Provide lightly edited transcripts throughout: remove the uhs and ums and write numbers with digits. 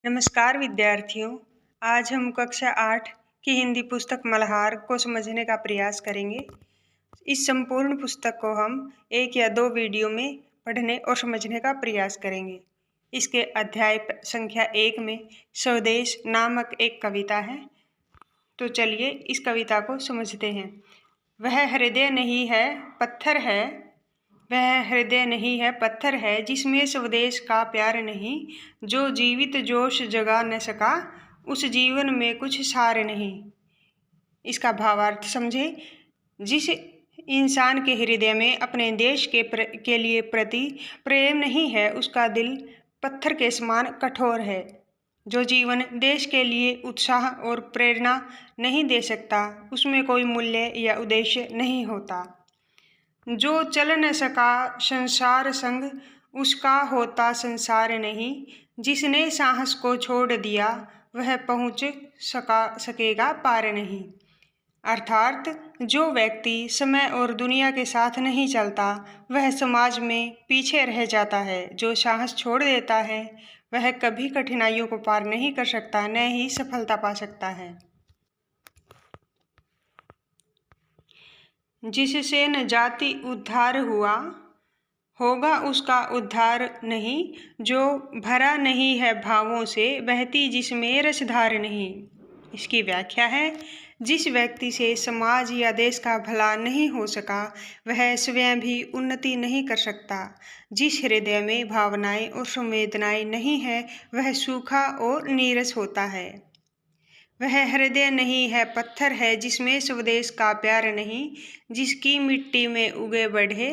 नमस्कार विद्यार्थियों। आज हम कक्षा 8 की हिंदी पुस्तक मल्हार को समझने का प्रयास करेंगे। इस संपूर्ण पुस्तक को हम 1 या 2 वीडियो में पढ़ने और समझने का प्रयास करेंगे। इसके अध्याय संख्या 1 में स्वदेश नामक एक कविता है। तो चलिए इस कविता को समझते हैं। वह हृदय नहीं है पत्थर है, वह हृदय नहीं है पत्थर है, जिसमें स्वदेश का प्यार नहीं। जो जीवित जोश जगा न सका, उस जीवन में कुछ सार नहीं। इसका भावार्थ समझे। जिस इंसान के हृदय में अपने देश के लिए प्रति प्रेम नहीं है, उसका दिल पत्थर के समान कठोर है। जो जीवन देश के लिए उत्साह और प्रेरणा नहीं दे सकता, उसमें कोई मूल्य या उद्देश्य नहीं होता। जो चल न सका संसार संग, उसका होता संसार नहीं। जिसने साहस को छोड़ दिया, वह पहुँच सकेगा पार नहीं। अर्थात जो व्यक्ति समय और दुनिया के साथ नहीं चलता, वह समाज में पीछे रह जाता है। जो साहस छोड़ देता है, वह कभी कठिनाइयों को पार नहीं कर सकता, न ही सफलता पा सकता है। जिससे न जाति उद्धार हुआ, होगा उसका उद्धार नहीं। जो भरा नहीं है भावों से, बहती जिसमें रसधार नहीं। इसकी व्याख्या है, जिस व्यक्ति से समाज या देश का भला नहीं हो सका, वह स्वयं भी उन्नति नहीं कर सकता। जिस हृदय में भावनाएं और संवेदनाएं नहीं है, वह सूखा और नीरस होता है। वह हृदय नहीं है पत्थर है, जिसमें स्वदेश का प्यार नहीं। जिसकी मिट्टी में उगे बढ़े,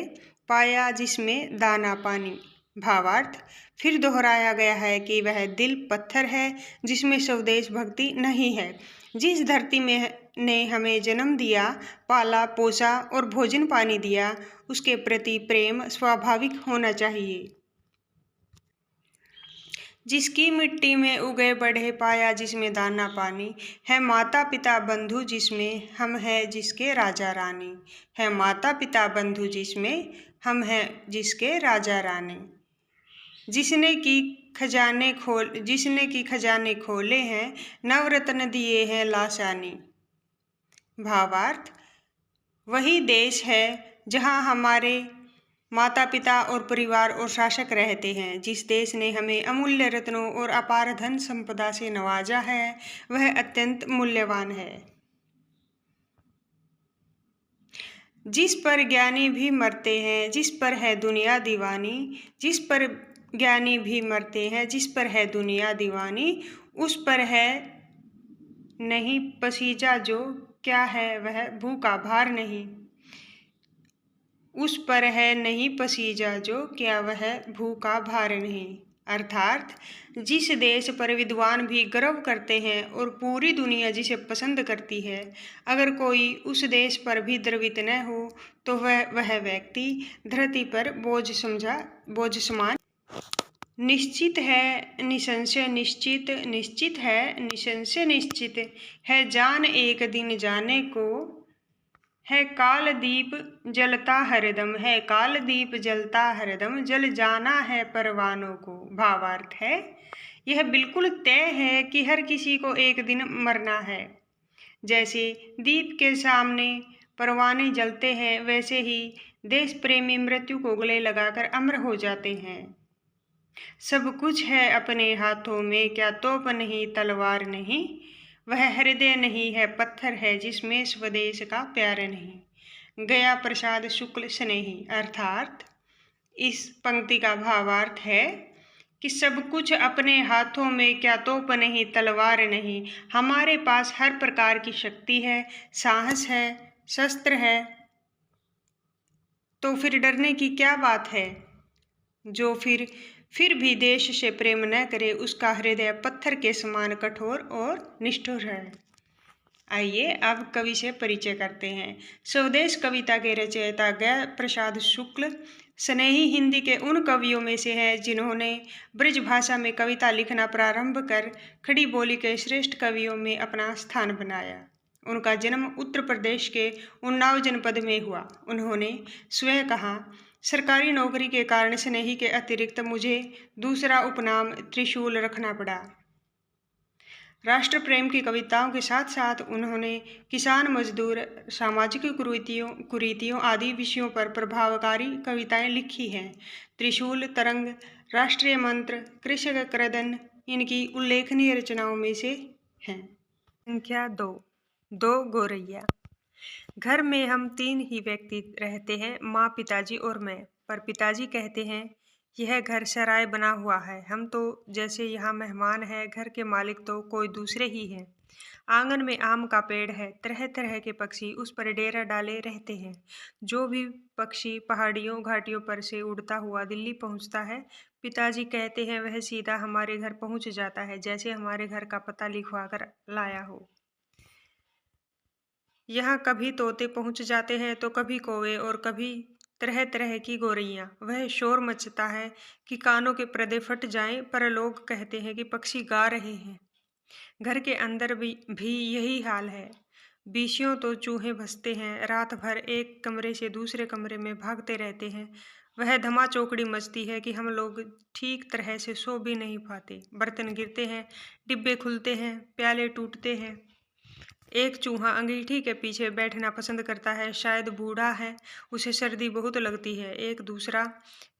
पाया जिसमें दाना पानी। भावार्थ फिर दोहराया गया है कि वह दिल पत्थर है, जिसमें स्वदेश भक्ति नहीं है। जिस धरती में ने हमें जन्म दिया, पाला पोसा और भोजन पानी दिया, उसके प्रति प्रेम स्वाभाविक होना चाहिए। जिसकी मिट्टी में उगे बढ़े, पाया जिसमें दाना पानी। है माता पिता बंधु जिसमें हम हैं जिसके राजा रानी। है माता पिता बंधु जिसमें हम हैं जिसके राजा रानी। जिसने की खजाने खोले हैं, नवरत्न दिए हैं लासानी। भावार्थ वही देश है जहाँ हमारे माता पिता और परिवार और शासक रहते हैं। जिस देश ने हमें अमूल्य रत्नों और अपार धन संपदा से नवाजा है, वह अत्यंत मूल्यवान है। जिस पर ज्ञानी भी मरते हैं, जिस पर है दुनिया दीवानी। जिस पर ज्ञानी भी मरते हैं, जिस पर है दुनिया दीवानी। उस पर है नहीं पसीजा जो, क्या है वह भूखा भार नहीं। उस पर है नहीं पसीजा जो, क्या वह भूखा भार नहीं। अर्थात जिस देश पर विद्वान भी गर्व करते हैं और पूरी दुनिया जिसे पसंद करती है, अगर कोई उस देश पर भी द्रवित न हो, तो वह व्यक्ति धरती पर बोझ समान निश्चित है निसंशय निश्चित। निश्चित है निसंशय निश्चित है, जान एक दिन जाने को। है काल दीप जलता हरदम, है काल दीप जलता हरदम, जल जाना है परवानों को। भावार्थ है, यह बिल्कुल तय है कि हर किसी को एक दिन मरना है। जैसे दीप के सामने परवाने जलते हैं, वैसे ही देश प्रेमी मृत्यु को गले लगाकर अमर हो जाते हैं। सब कुछ है अपने हाथों में, क्या तोप नहीं तलवार नहीं। वह हृदय नहीं है पत्थर है, जिसमें स्वदेश का प्यार नहीं। गया प्रसाद शुक्ल स्नेही। अर्थात इस पंक्ति का भावार्थ है कि सब कुछ अपने हाथों में, क्या तोप नहीं तलवार नहीं। हमारे पास हर प्रकार की शक्ति है, साहस है, शस्त्र है, तो फिर डरने की क्या बात है। जो फिर भी देश से प्रेम न करे, उसका हृदय पत्थर के समान कठोर और निष्ठुर है। आइए अब कवि से परिचय करते हैं। स्वदेश कविता के रचयिता गया प्रसाद शुक्ल स्नेही हिंदी के उन कवियों में से हैं जिन्होंने ब्रज भाषा में कविता लिखना प्रारंभ कर खड़ी बोली के श्रेष्ठ कवियों में अपना स्थान बनाया। उनका जन्म उत्तर प्रदेश के उन्नाव जनपद में हुआ। उन्होंने स्वयं कहा, सरकारी नौकरी के कारण स्नेही के अतिरिक्त मुझे दूसरा उपनाम त्रिशूल रखना पड़ा। राष्ट्र प्रेम की कविताओं के साथ साथ उन्होंने किसान, मजदूर, सामाजिक कुरीतियों आदि विषयों पर प्रभावकारी कविताएं लिखी हैं। त्रिशूल, तरंग, राष्ट्रीय मंत्र, कृषक क्रदन इनकी उल्लेखनीय रचनाओं में से हैं। संख्या 2 गोरैया। घर में हम 3 ही व्यक्ति रहते हैं, माँ, पिताजी और मैं। पर पिताजी कहते हैं यह घर सराय बना हुआ है, हम तो जैसे यहाँ मेहमान हैं, घर के मालिक तो कोई दूसरे ही हैं। आंगन में आम का पेड़ है, तरह तरह के पक्षी उस पर डेरा डाले रहते हैं। जो भी पक्षी पहाड़ियों घाटियों पर से उड़ता हुआ दिल्ली पहुँचता है, पिताजी कहते हैं वह सीधा हमारे घर पहुँच जाता है, जैसे हमारे घर का पता लिखवा कर लाया हो। यहाँ कभी तोते पहुँच जाते हैं तो कभी कौवे और कभी तरह तरह की गोरैया। वह शोर मचता है कि कानों के पर्दे फट जाएं, पर लोग कहते हैं कि पक्षी गा रहे हैं। घर के अंदर भी यही हाल है। बीसियों तो चूहे भसते हैं, रात भर एक कमरे से दूसरे कमरे में भागते रहते हैं। वह धमा चौकड़ी मचती है कि हम लोग ठीक तरह से सो भी नहीं पाते। बर्तन गिरते हैं, डिब्बे खुलते हैं, प्याले टूटते हैं। एक चूहा अंगीठी के पीछे बैठना पसंद करता है, शायद बूढ़ा है, उसे सर्दी बहुत लगती है। एक दूसरा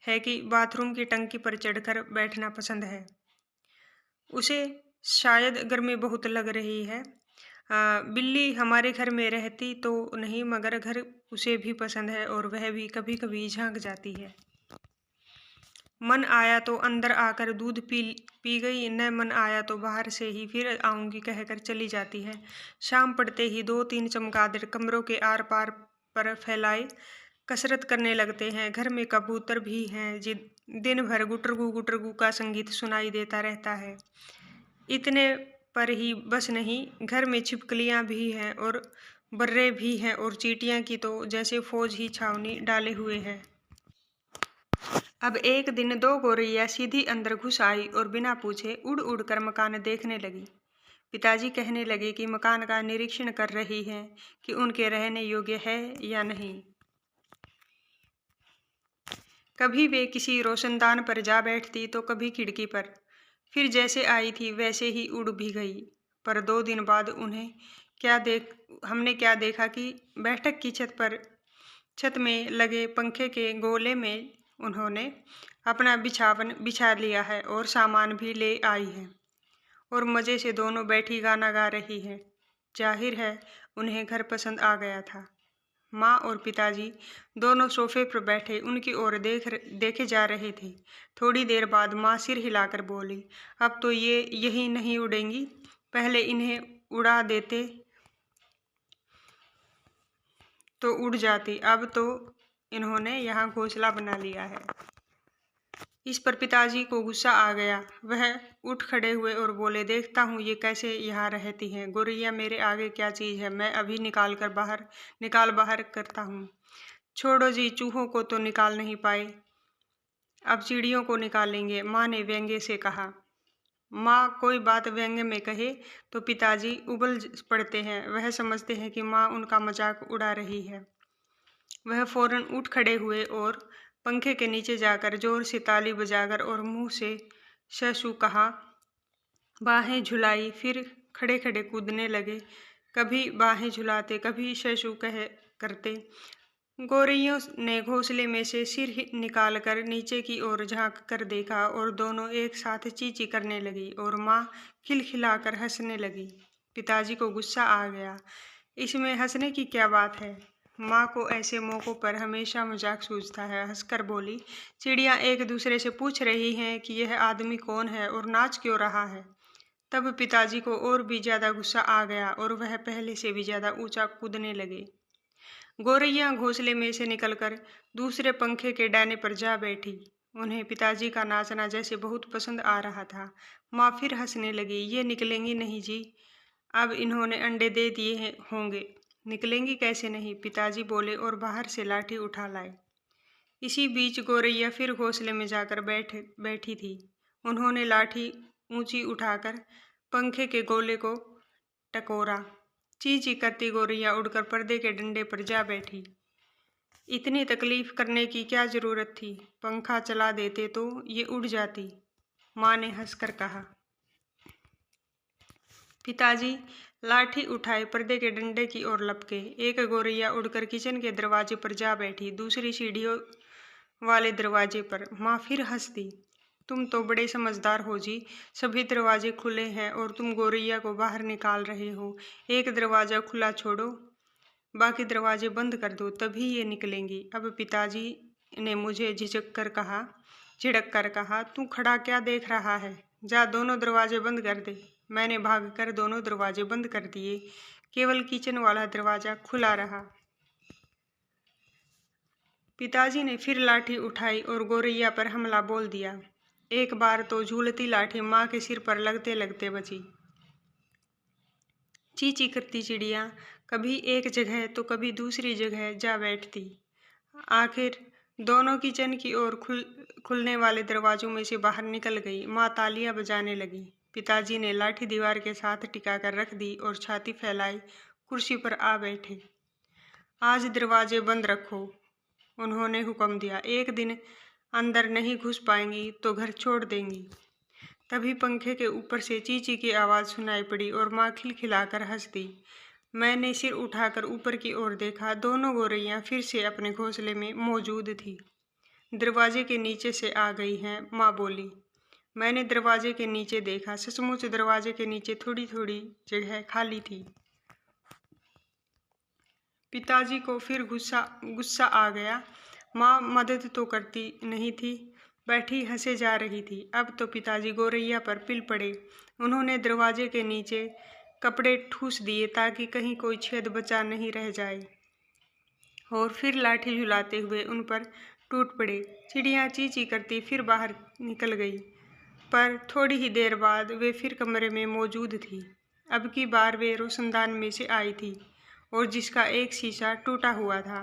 है कि बाथरूम की टंकी पर चढ़कर बैठना पसंद है, उसे शायद गर्मी बहुत लग रही है। बिल्ली हमारे घर में रहती तो नहीं, मगर घर उसे भी पसंद है और वह भी कभी कभी झांक जाती है। मन आया तो अंदर आकर दूध पी गई, न मन आया तो बाहर से ही फिर आऊंगी कहकर चली जाती है। शाम पड़ते ही 2-3 चमगादड़ कमरों के आर पार पर फैलाए कसरत करने लगते हैं। घर में कबूतर भी हैं, दिन भर गुटरगू का संगीत सुनाई देता रहता है। इतने पर ही बस नहीं, घर में छिपकलियां भी हैं और बर्रे भी हैं, और चींटियां की तो जैसे फौज ही छावनी डाले हुए है। अब एक दिन 2 गोरैया सीधी अंदर घुस आई और बिना पूछे उड़ उड़ कर मकान देखने लगी। पिताजी कहने लगे कि मकान का निरीक्षण कर रही हैं कि उनके रहने योग्य है या नहीं। कभी वे किसी रोशनदान पर जा बैठती तो कभी खिड़की पर, फिर जैसे आई थी वैसे ही उड़ भी गई। पर 2 दिन बाद हमने क्या देखा कि बैठक की छत में लगे पंखे के गोले में उन्होंने अपना बिछावन बिछा लिया है और सामान भी ले आई है, और मज़े से दोनों बैठी गाना गा रही है। जाहिर है उन्हें घर पसंद आ गया था। माँ और पिताजी दोनों सोफे पर बैठे उनकी ओर देखे जा रहे थे। थोड़ी देर बाद माँ सिर हिलाकर बोली, अब तो ये यही नहीं उड़ेंगी, पहले इन्हें उड़ा देते तो उड़ जाती, अब तो इन्होंने यहाँ घोंसला बना लिया है। इस पर पिताजी को गुस्सा आ गया। वह उठ खड़े हुए और बोले, देखता हूँ ये कैसे यहाँ रहती हैं। गोरैया मेरे आगे क्या चीज़ है, मैं अभी निकाल बाहर करता हूँ। छोड़ो जी, चूहों को तो निकाल नहीं पाए, अब चिड़ियों को निकालेंगे, माँ ने व्यंग्य से कहा। माँ कोई बात व्यंग्य में कहे तो पिताजी उबल पड़ते हैं। वह समझते हैं कि माँ उनका मजाक उड़ा रही है। वह फौरन उठ खड़े हुए और पंखे के नीचे जाकर जोर से ताली बजाकर और मुंह से शशु कहा, बाहें झुलाई, फिर खड़े खड़े कूदने लगे। कभी बाहें झुलाते, कभी शशु करते। गोरैयों ने घोंसले में से सिर निकालकर नीचे की ओर झांक कर देखा और दोनों एक साथ चींची करने लगी और माँ खिलखिलाकर हंसने लगी। पिताजी को गुस्सा आ गया, इसमें हंसने की क्या बात है। माँ को ऐसे मौक़ों पर हमेशा मजाक सूझता है। हंसकर बोली, चिड़ियाँ एक दूसरे से पूछ रही हैं कि यह आदमी कौन है और नाच क्यों रहा है। तब पिताजी को और भी ज़्यादा गुस्सा आ गया और वह पहले से भी ज़्यादा ऊंचा कूदने लगे। गोरैया घोंसले में से निकलकर दूसरे पंखे के डाने पर जा बैठी। उन्हें पिताजी का नाचना जैसे बहुत पसंद आ रहा था। माँ फिर हंसने लगी, ये निकलेंगी नहीं जी, अब इन्होंने अंडे दे दिए होंगे, निकलेंगी कैसे नहीं, पिताजी बोले और बाहर से लाठी उठा लाए। इसी बीच गोरैया फिर घोंसले में जाकर बैठी थी। उन्होंने लाठी ऊंची उठाकर पंखे के गोले को टकोरा। ची ची करती गोरैया उड़कर पर्दे के डंडे पर जा बैठी। इतनी तकलीफ करने की क्या जरूरत थी, पंखा चला देते तो ये उड़ जाती, माँ ने हंसकर कहा। पिताजी लाठी उठाए पर्दे के डंडे की ओर लपके। एक गौरैया उड़कर किचन के दरवाजे पर जा बैठी, दूसरी सीढ़ियों वाले दरवाजे पर। माँ फिर हंस दी। तुम तो बड़े समझदार हो जी, सभी दरवाजे खुले हैं और तुम गौरैया को बाहर निकाल रहे हो। एक दरवाजा खुला छोड़ो, बाकी दरवाजे बंद कर दो, तभी ये निकलेंगी। अब पिताजी ने मुझे झिड़क कर कहा, तू खड़ा क्या देख रहा है, जा दोनों दरवाजे बंद कर दे। मैंने भागकर दोनों दरवाजे बंद कर दिए, केवल किचन वाला दरवाजा खुला रहा। पिताजी ने फिर लाठी उठाई और गौरैया पर हमला बोल दिया। एक बार तो झूलती लाठी माँ के सिर पर लगते लगते बची। चींची करती चिड़िया कभी एक जगह तो कभी दूसरी जगह जा बैठती। आखिर दोनों किचन की ओर खुलने वाले दरवाजों में से बाहर निकल गई। माँ तालियां बजाने लगी। पिताजी ने लाठी दीवार के साथ टिका कर रख दी और छाती फैलाई कुर्सी पर आ बैठे। आज दरवाजे बंद रखो, उन्होंने हुक्म दिया। एक दिन अंदर नहीं घुस पाएंगी तो घर छोड़ देंगी। तभी पंखे के ऊपर से चींची की आवाज़ सुनाई पड़ी और माँ खिलखिलाकर हंस दी। मैंने सिर उठाकर ऊपर की ओर देखा। दोनों गौरैया फिर से अपने घोंसले में मौजूद थी। दरवाजे के नीचे से आ गई हैं, माँ बोली। मैंने दरवाजे के नीचे देखा। सचमुच दरवाजे के नीचे थोड़ी थोड़ी जगह खाली थी। पिताजी को फिर गुस्सा आ गया। माँ मदद तो करती नहीं थी, बैठी हंसे जा रही थी। अब तो पिताजी गौरैया पर पिल पड़े। उन्होंने दरवाजे के नीचे कपड़े ठूस दिए ताकि कहीं कोई छेद बचा नहीं रह जाए, और फिर लाठी झुलाते हुए उन पर टूट पड़े। चिड़िया चींची करती फिर बाहर निकल गई, पर थोड़ी ही देर बाद वे फिर कमरे में मौजूद थी। अब की बार वे रोशनदान में से आई थी और जिसका एक शीशा टूटा हुआ था।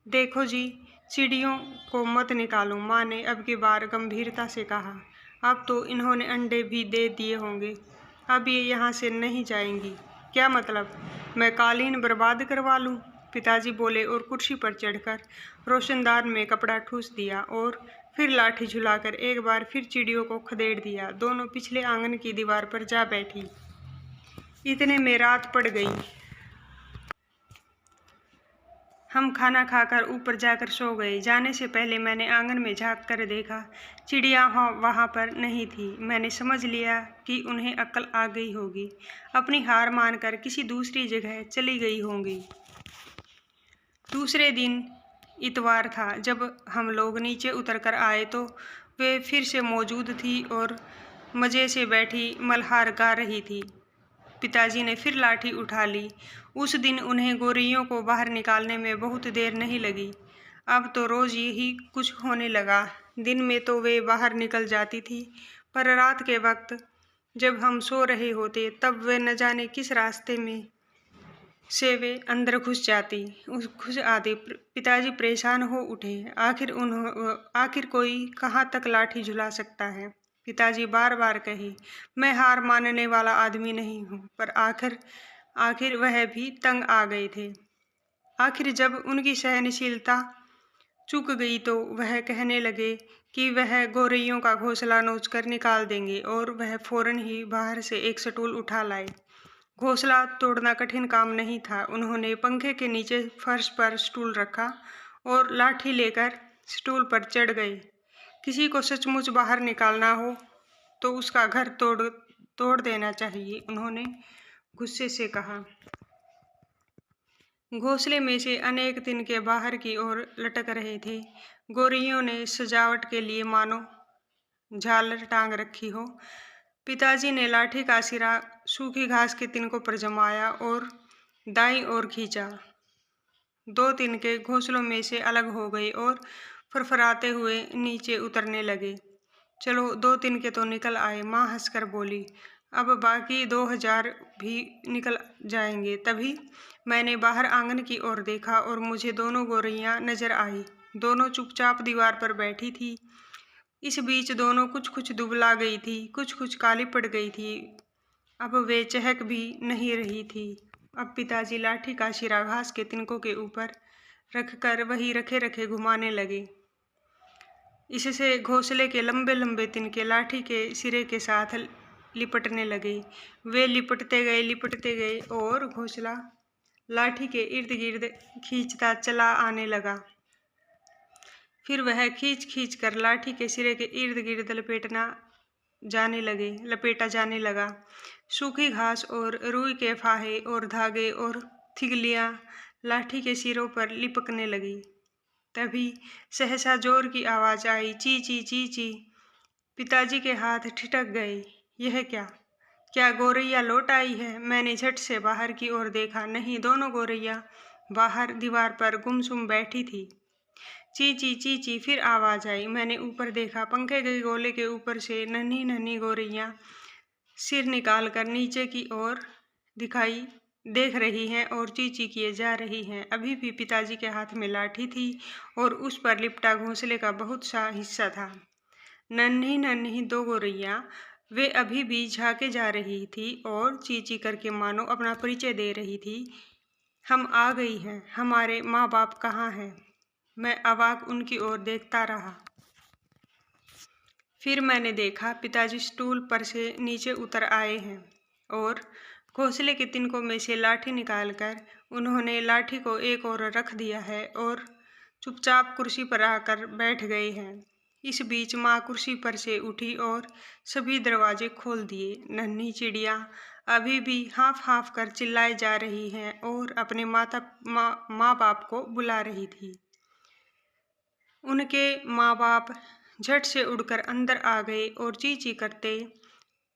देखो जी, चिड़ियों को मत निकालो, माँ ने अब की बार गंभीरता से कहा। अब तो इन्होंने अंडे भी दे दिए होंगे, अब ये यहाँ से नहीं जाएंगी। क्या मतलब, मैं कालीन बर्बाद करवा लूँ? पिताजी बोले और कुर्सी पर चढ़कर रोशनदान में कपड़ा ठूस दिया और फिर लाठी झुलाकर एक बार फिर चिड़ियों को खदेड़ दिया। दोनों पिछले आंगन की दीवार पर जा बैठी। इतने में रात पड़ गई। हम खाना खाकर ऊपर जाकर सो गए। जाने से पहले मैंने आंगन में झांक कर देखा, चिड़िया वहाँ पर नहीं थी। मैंने समझ लिया कि उन्हें अक्ल आ गई होगी, अपनी हार मानकर किसी दूसरी जगह चली गई होंगी। दूसरे दिन इतवार था। जब हम लोग नीचे उतर कर आए तो वे फिर से मौजूद थी और मज़े से बैठी मल्हार गा रही थी। पिताजी ने फिर लाठी उठा ली। उस दिन उन्हें गौरैयों को बाहर निकालने में बहुत देर नहीं लगी। अब तो रोज़ यही कुछ होने लगा। दिन में तो वे बाहर निकल जाती थी, पर रात के वक्त जब हम सो रहे होते तब वे न जाने किस रास्ते में से वे अंदर घुस आते। पिताजी परेशान हो उठे। आखिर कोई कहाँ तक लाठी झुला सकता है? पिताजी बार बार कहे, मैं हार मानने वाला आदमी नहीं हूँ, पर आखिर वह भी तंग आ गए थे। आखिर जब उनकी सहनशीलता चूक गई तो वह कहने लगे कि वह गौरैयों का घोंसला नोचकर निकाल देंगे, और वह फौरन ही बाहर से एक स्टूल उठा लाए। घोंसला तोड़ना कठिन काम नहीं था। उन्होंने पंखे के नीचे फर्श पर स्टूल रखा और लाठी लेकर स्टूल पर चढ़ गए। किसी को सचमुच बाहर निकालना हो तो उसका घर तोड़ देना चाहिए, उन्होंने गुस्से से कहा। घोंसले में से अनेक तिनके बाहर की ओर लटक रहे थे। गौरैयों ने सजावट के लिए मानो झालर टांग रखी हो। पिताजी ने लाठी का सिरा सूखी घास के तिनकों पर जमाया और दाईं ओर खींचा। दो तिनके घोंसलों में से अलग हो गए और फरफराते हुए नीचे उतरने लगे। चलो, 2 तिनके तो निकल आए, माँ हंसकर बोली। अब बाकी 2000 भी निकल जाएंगे। तभी मैंने बाहर आंगन की ओर देखा और मुझे दोनों गौरैया नजर आई। दोनों चुपचाप दीवार पर बैठी थी। इस बीच दोनों कुछ दुबला गई थी, कुछ काली पड़ गई थी। अब वे चहक भी नहीं रही थी। अब पिताजी लाठी का सिरा घास के तिनकों के ऊपर रखकर वही रखे रखे घुमाने लगे। इससे घोंसले के लंबे लंबे तिनके लाठी के सिरे के साथ लिपटने लगे। वे लिपटते गए और घोंसला लाठी के इर्द गिर्द खींचता चला आने लगा। फिर वह खींच कर लाठी के सिरे के इर्द गिर्द लपेटा जाने लगा। सूखी घास और रुई के फाहे और धागे और थिगलियां लाठी के सिरों पर लिपकने लगी। तभी सहसा जोर की आवाज आई, ची ची ची ची। पिताजी के हाथ ठिठक गए। यह क्या गौरैया लौट आई है? मैंने झट से बाहर की ओर देखा। नहीं, दोनों गौरैया बाहर दीवार पर गुमसुम बैठी थी। ची ची ची ची फिर आवाज आई। मैंने ऊपर देखा। पंखे के गोले के ऊपर से नन्ही नन्ही गौरैया सिर निकाल कर नीचे की ओर देख रही हैं और ची ची किए जा रही हैं। अभी भी पिताजी के हाथ में लाठी थी और उस पर लिपटा घोंसले का बहुत सा हिस्सा था। नन्ही नन्ही दो गौरैया, वे अभी भी झांके जा रही थी और चींची करके मानो अपना परिचय दे रही थी। हम आ गई हैं, हमारे माँ बाप कहाँ हैं? मैं अवाक उनकी ओर देखता रहा। फिर मैंने देखा पिताजी स्टूल पर से नीचे उतर आए हैं और घोंसले के तिनकों में से लाठी निकालकर उन्होंने लाठी को एक ओर रख दिया है और चुपचाप कुर्सी पर आकर बैठ गए हैं। इस बीच माँ कुर्सी पर से उठी और सभी दरवाजे खोल दिए। नन्ही चिड़िया अभी भी हाँफ कर चिल्लाए जा रही हैं और अपने माँ बाप को बुला रही थी। उनके माँ बाप झट से उड़कर अंदर आ गए और ची ची करते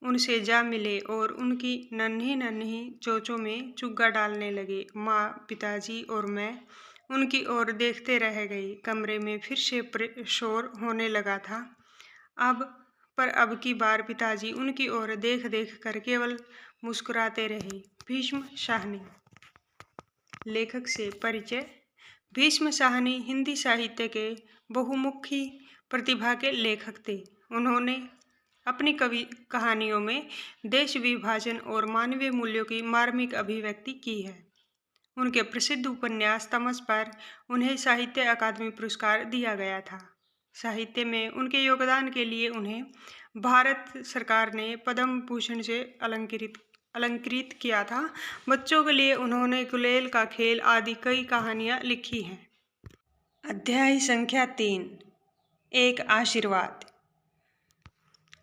उनसे जा मिले और उनकी नन्ही नन्ही चोंचों में चुग्गा डालने लगे। माँ, पिताजी और मैं उनकी ओर देखते रह गए। कमरे में फिर से शोर होने लगा था। अब की बार पिताजी उनकी ओर देख कर केवल मुस्कुराते रहे। भीष्म साहनी। लेखक से परिचय। भीष्म साहनी हिंदी साहित्य के बहुमुखी प्रतिभा के लेखक थे। उन्होंने अपनी कहानियों में देश विभाजन और मानवीय मूल्यों की मार्मिक अभिव्यक्ति की है। उनके प्रसिद्ध उपन्यास तमस पर उन्हें साहित्य अकादमी पुरस्कार दिया गया था। साहित्य में उनके योगदान के लिए उन्हें भारत सरकार ने पद्म भूषण से अलंकृत किया था। बच्चों के लिए उन्होंने गुलेल का खेल आदि कई कहानियां लिखी हैं। अध्याय संख्या 3। एक आशीर्वाद।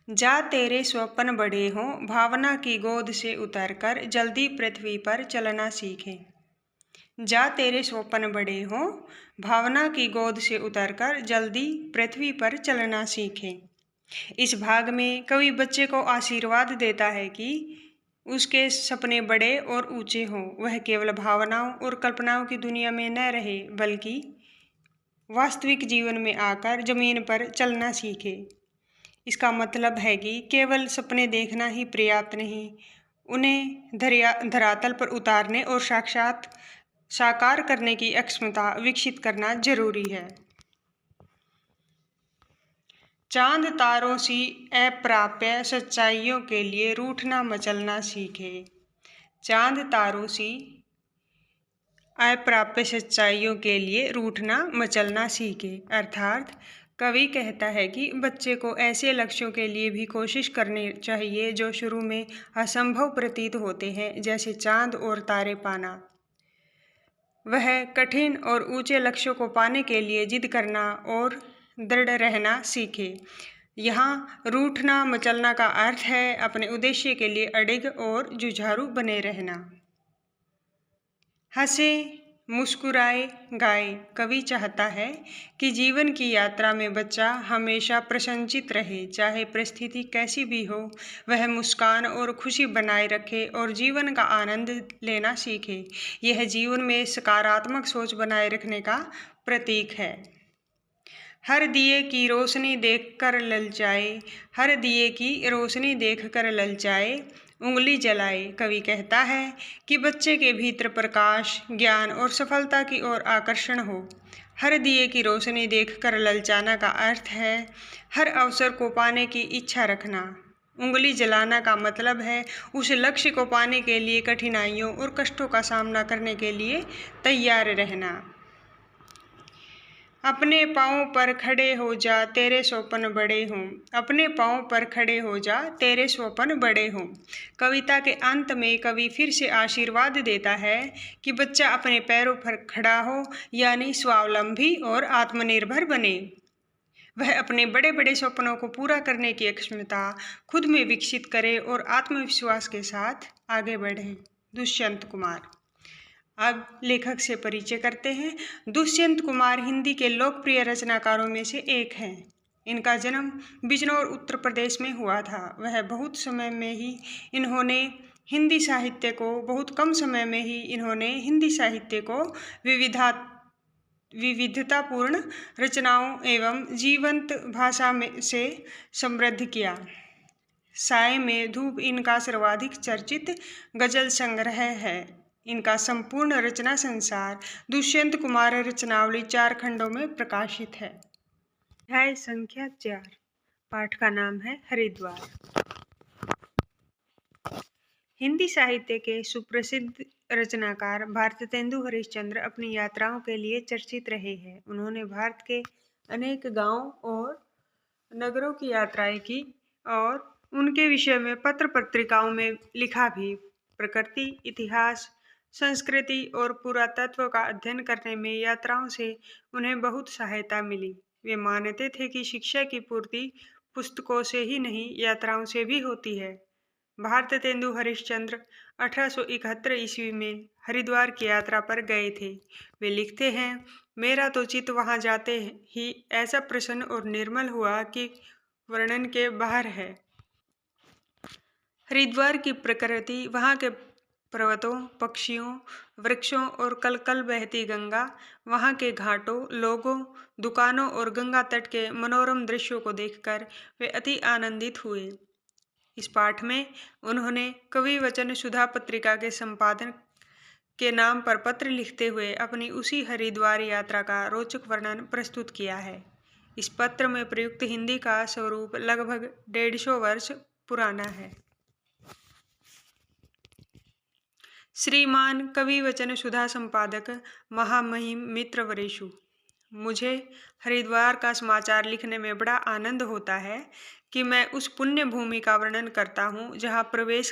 जा तेरे स्वप्न बड़े हों, भावना की गोद से उतरकर जल्दी पृथ्वी पर चलना सीखें। जा तेरे स्वप्न बड़े हों, भावना की गोद से उतरकर जल्दी पृथ्वी पर चलना सीखें। इस भाग में कवि बच्चे को आशीर्वाद देता है कि उसके सपने बड़े और ऊंचे हों। वह केवल भावनाओं और कल्पनाओं की दुनिया में न रहे, बल्कि वास्तविक जीवन में आकर जमीन पर चलना सीखे। इसका मतलब है कि केवल सपने देखना ही पर्याप्त नहीं, उन्हें धरातल पर उतारने और साकार करने की क्षमता विकसित करना जरूरी है। चांद तारों सी अप्राप्य सच्चाइयों के लिए रूठना मचलना सीखे। चांद तारों सी अप्राप्य सच्चाइयों के लिए रूठना मचलना सीखे। अर्थात कवि कहता है कि बच्चे को ऐसे लक्ष्यों के लिए भी कोशिश करनी चाहिए जो शुरू में असंभव प्रतीत होते हैं, जैसे चांद और तारे पाना। वह कठिन और ऊंचे लक्ष्यों को पाने के लिए जिद करना और दृढ़ रहना सीखे। यहाँ रूठना मचलना का अर्थ है अपने उद्देश्य के लिए अडिग और जुझारू बने रहना। हंसे, मुस्कुराए, गाए। कवि चाहता है कि जीवन की यात्रा में बच्चा हमेशा प्रसन्नचित्त रहे, चाहे परिस्थिति कैसी भी हो। वह मुस्कान और खुशी बनाए रखे और जीवन का आनंद लेना सीखे। यह जीवन में सकारात्मक सोच बनाए रखने का प्रतीक है। हर दिए की रोशनी देखकर ललचाए, हर दिए की रोशनी देखकर ललचाए, उंगली जलाए। कवि कहता है कि बच्चे के भीतर प्रकाश, ज्ञान और सफलता की ओर आकर्षण हो। हर दिए की रोशनी देखकर ललचाना का अर्थ है हर अवसर को पाने की इच्छा रखना। उंगली जलाना का मतलब है उस लक्ष्य को पाने के लिए कठिनाइयों और कष्टों का सामना करने के लिए तैयार रहना। अपने पाँव पर खड़े हो जा तेरे स्वप्न बड़े हों। अपने पाँव पर खड़े हो जा तेरे स्वप्न बड़े हों। कविता के अंत में कवि फिर से आशीर्वाद देता है कि बच्चा अपने पैरों पर खड़ा हो, यानी स्वावलंबी और आत्मनिर्भर बने। वह अपने बड़े बड़े सपनों को पूरा करने की क्षमता खुद में विकसित करे और आत्मविश्वास के साथ आगे बढ़े। दुष्यंत कुमार। अब लेखक से परिचय करते हैं। दुष्यंत कुमार हिंदी के लोकप्रिय रचनाकारों में से एक हैं। इनका जन्म बिजनौर उत्तर प्रदेश में हुआ था। वह बहुत समय में ही इन्होंने हिंदी साहित्य को बहुत कम समय में ही इन्होंने हिंदी साहित्य को विविधतापूर्ण रचनाओं एवं जीवंत भाषा में से समृद्ध किया। साय में धूप इनका सर्वाधिक चर्चित गजल संग्रह है। इनका संपूर्ण रचना संसार दुष्यंत कुमार रचनावली 4 खंडों में प्रकाशित है। अध्याय संख्या 4। पाठ का नाम है हरिद्वार। हिंदी साहित्य के सुप्रसिद्ध रचनाकार भारतेंदु हरिश्चंद्र अपनी यात्राओं के लिए चर्चित रहे हैं। उन्होंने भारत के अनेक गांवों और नगरों की यात्राएं की और उनके विषय में पत्र पत्रिकाओं में लिखा भी। प्रकृति, इतिहास, संस्कृति और पुरातत्व का अध्ययन करने में यात्राओं से उन्हें बहुत सहायता मिली। वे मानते थे कि शिक्षा की पूर्ति पुस्तकों से ही नहीं, यात्राओं से भी होती है। भारतेंदु हरिश्चंद्र 1871 ईस्वी में हरिद्वार की यात्रा पर गए थे। वे लिखते हैं, मेरा तो चित्त वहां जाते ही ऐसा प्रसन्न और निर्मल हुआ कि वर्णन के बाहर है। हरिद्वार की प्रकृति, वहाँ के पर्वतों, पक्षियों, वृक्षों और कलकल बहती गंगा, वहाँ के घाटों, लोगों, दुकानों और गंगा तट के मनोरम दृश्यों को देखकर वे अति आनंदित हुए। इस पाठ में उन्होंने कवि वचन सुधा पत्रिका के संपादन के नाम पर पत्र लिखते हुए अपनी उसी हरिद्वार यात्रा का रोचक वर्णन प्रस्तुत किया है। इस पत्र में प्रयुक्त हिंदी का स्वरूप लगभग 150 वर्ष पुराना है। श्रीमान कवि वचन सुधा संपादक महामहिम मित्र वरेशु, मुझे हरिद्वार का समाचार लिखने में बड़ा आनंद होता है कि मैं उस पुण्य भूमि का वर्णन करता हूँ जहाँ प्रवेश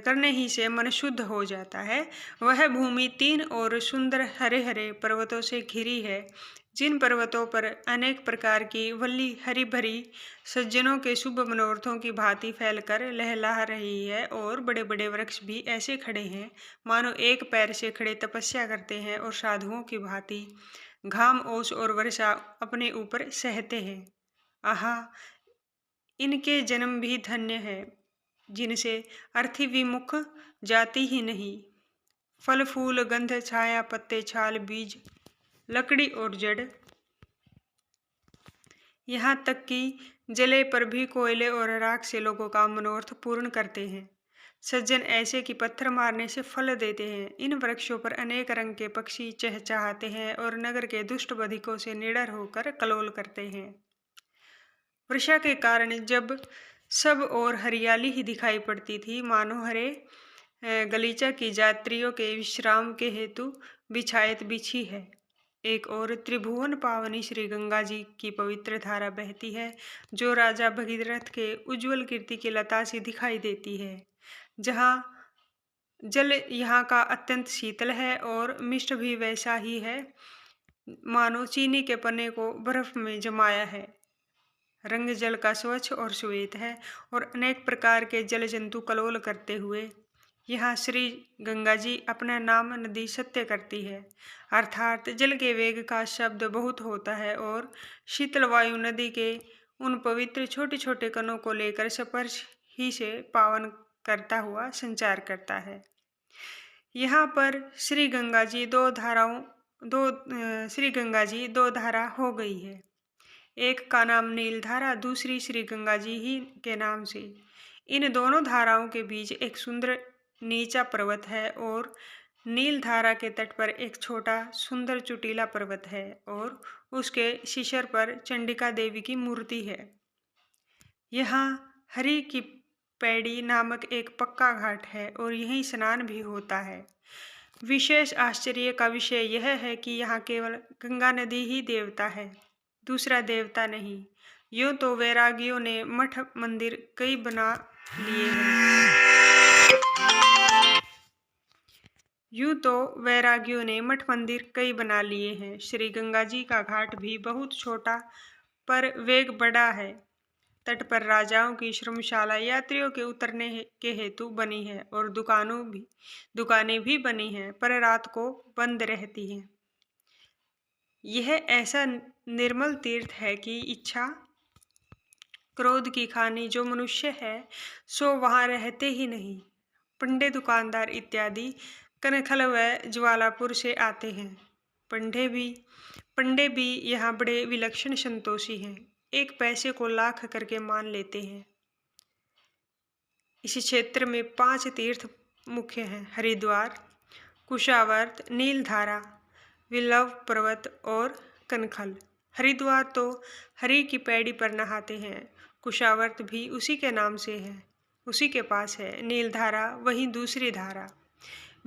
करने ही से मन शुद्ध हो जाता है। वह भूमि 3 और सुंदर हरे हरे पर्वतों से घिरी है, जिन पर्वतों पर अनेक प्रकार की वल्ली हरी भरी सज्जनों के शुभ मनोरथों की भांति फैलकर लहला रही है और बड़े बड़े वृक्ष भी ऐसे खड़े हैं मानो एक पैर से खड़े तपस्या करते हैं और साधुओं की भांति घाम, ओस और वर्षा अपने ऊपर सहते हैं। आहा, इनके जन्म भी धन्य है जिनसे अर्थी विमुख जाती ही नहीं। फल फूल गंध छाया पत्ते छाल बीज लकड़ी और जड़, यहाँ तक कि जले पर भी कोयले और राख से लोगों का मनोरथ पूर्ण करते हैं। सज्जन ऐसे कि पत्थर मारने से फल देते हैं। इन वृक्षों पर अनेक रंग के पक्षी चहचहाते हैं और नगर के दुष्ट बधिकों से निडर होकर कलोल करते हैं। वर्षा के कारण जब सब और हरियाली ही दिखाई पड़ती थी, मानो हरे गलीचा की यात्रियों के विश्राम के हेतु बिछायत बिछी है। एक और त्रिभुवन पावनी श्री गंगा जी की पवित्र धारा बहती है, जो राजा भगीरथ के उज्जवल कीर्ति की लता सी दिखाई देती है। जहाँ जल यहाँ का अत्यंत शीतल है और मिष्ट भी वैसा ही है मानो चीनी के पन्ने को बर्फ में जमाया है। रंग जल का स्वच्छ और श्वेत है और अनेक प्रकार के जल जंतु कलोल करते हुए यहाँ श्री गंगा जी अपना नाम नदी सत्य करती है। अर्थात जल के वेग का शब्द बहुत होता है और शीतल वायु नदी के उन पवित्र छोटे छोटे कणों को लेकर स्पर्श ही से पावन करता हुआ संचार करता है। यहाँ पर श्री गंगा जी दो धारा हो गई है। एक का नाम नीलधारा, दूसरी श्री गंगा जी ही के नाम से। इन दोनों धाराओं के बीच एक सुंदर नीचा पर्वत है और नीलधारा के तट पर एक छोटा सुंदर चुटीला पर्वत है और उसके शिखर पर चंडिका देवी की मूर्ति है। यहाँ हरि की पैड़ी नामक एक पक्का घाट है और यहीं स्नान भी होता है। विशेष आश्चर्य का विषय यह है कि यहाँ केवल गंगा नदी ही देवता है, दूसरा देवता नहीं। यूं तो वैरागियों ने मठ मंदिर कई बना लिए हैं। श्री गंगा जी का घाट भी बहुत छोटा पर वेग बड़ा है। तट पर राजाओं की श्रमशाला यात्रियों के उतरने के हेतु बनी है और दुकानें भी बनी हैं, पर रात को बंद रहती हैं। यह ऐसा निर्मल तीर्थ है कि इच्छा क्रोध की खानी जो मनुष्य है सो वहां रहते ही नहीं। पंडे दुकानदार इत्यादि कनखल व ज्वालापुर से आते हैं। पंडे भी यहाँ बड़े विलक्षण संतोषी हैं, एक पैसे को लाख करके मान लेते हैं। इस क्षेत्र में 5 तीर्थ मुख्य हैं: हरिद्वार, कुशावर्त, नीलधारा, विल्लव पर्वत और कनखल। हरिद्वार तो हरि की पैड़ी पर नहाते हैं। कुशावर्त भी उसी के नाम से है, उसी के पास है। नीलधारा वहीं दूसरी धारा।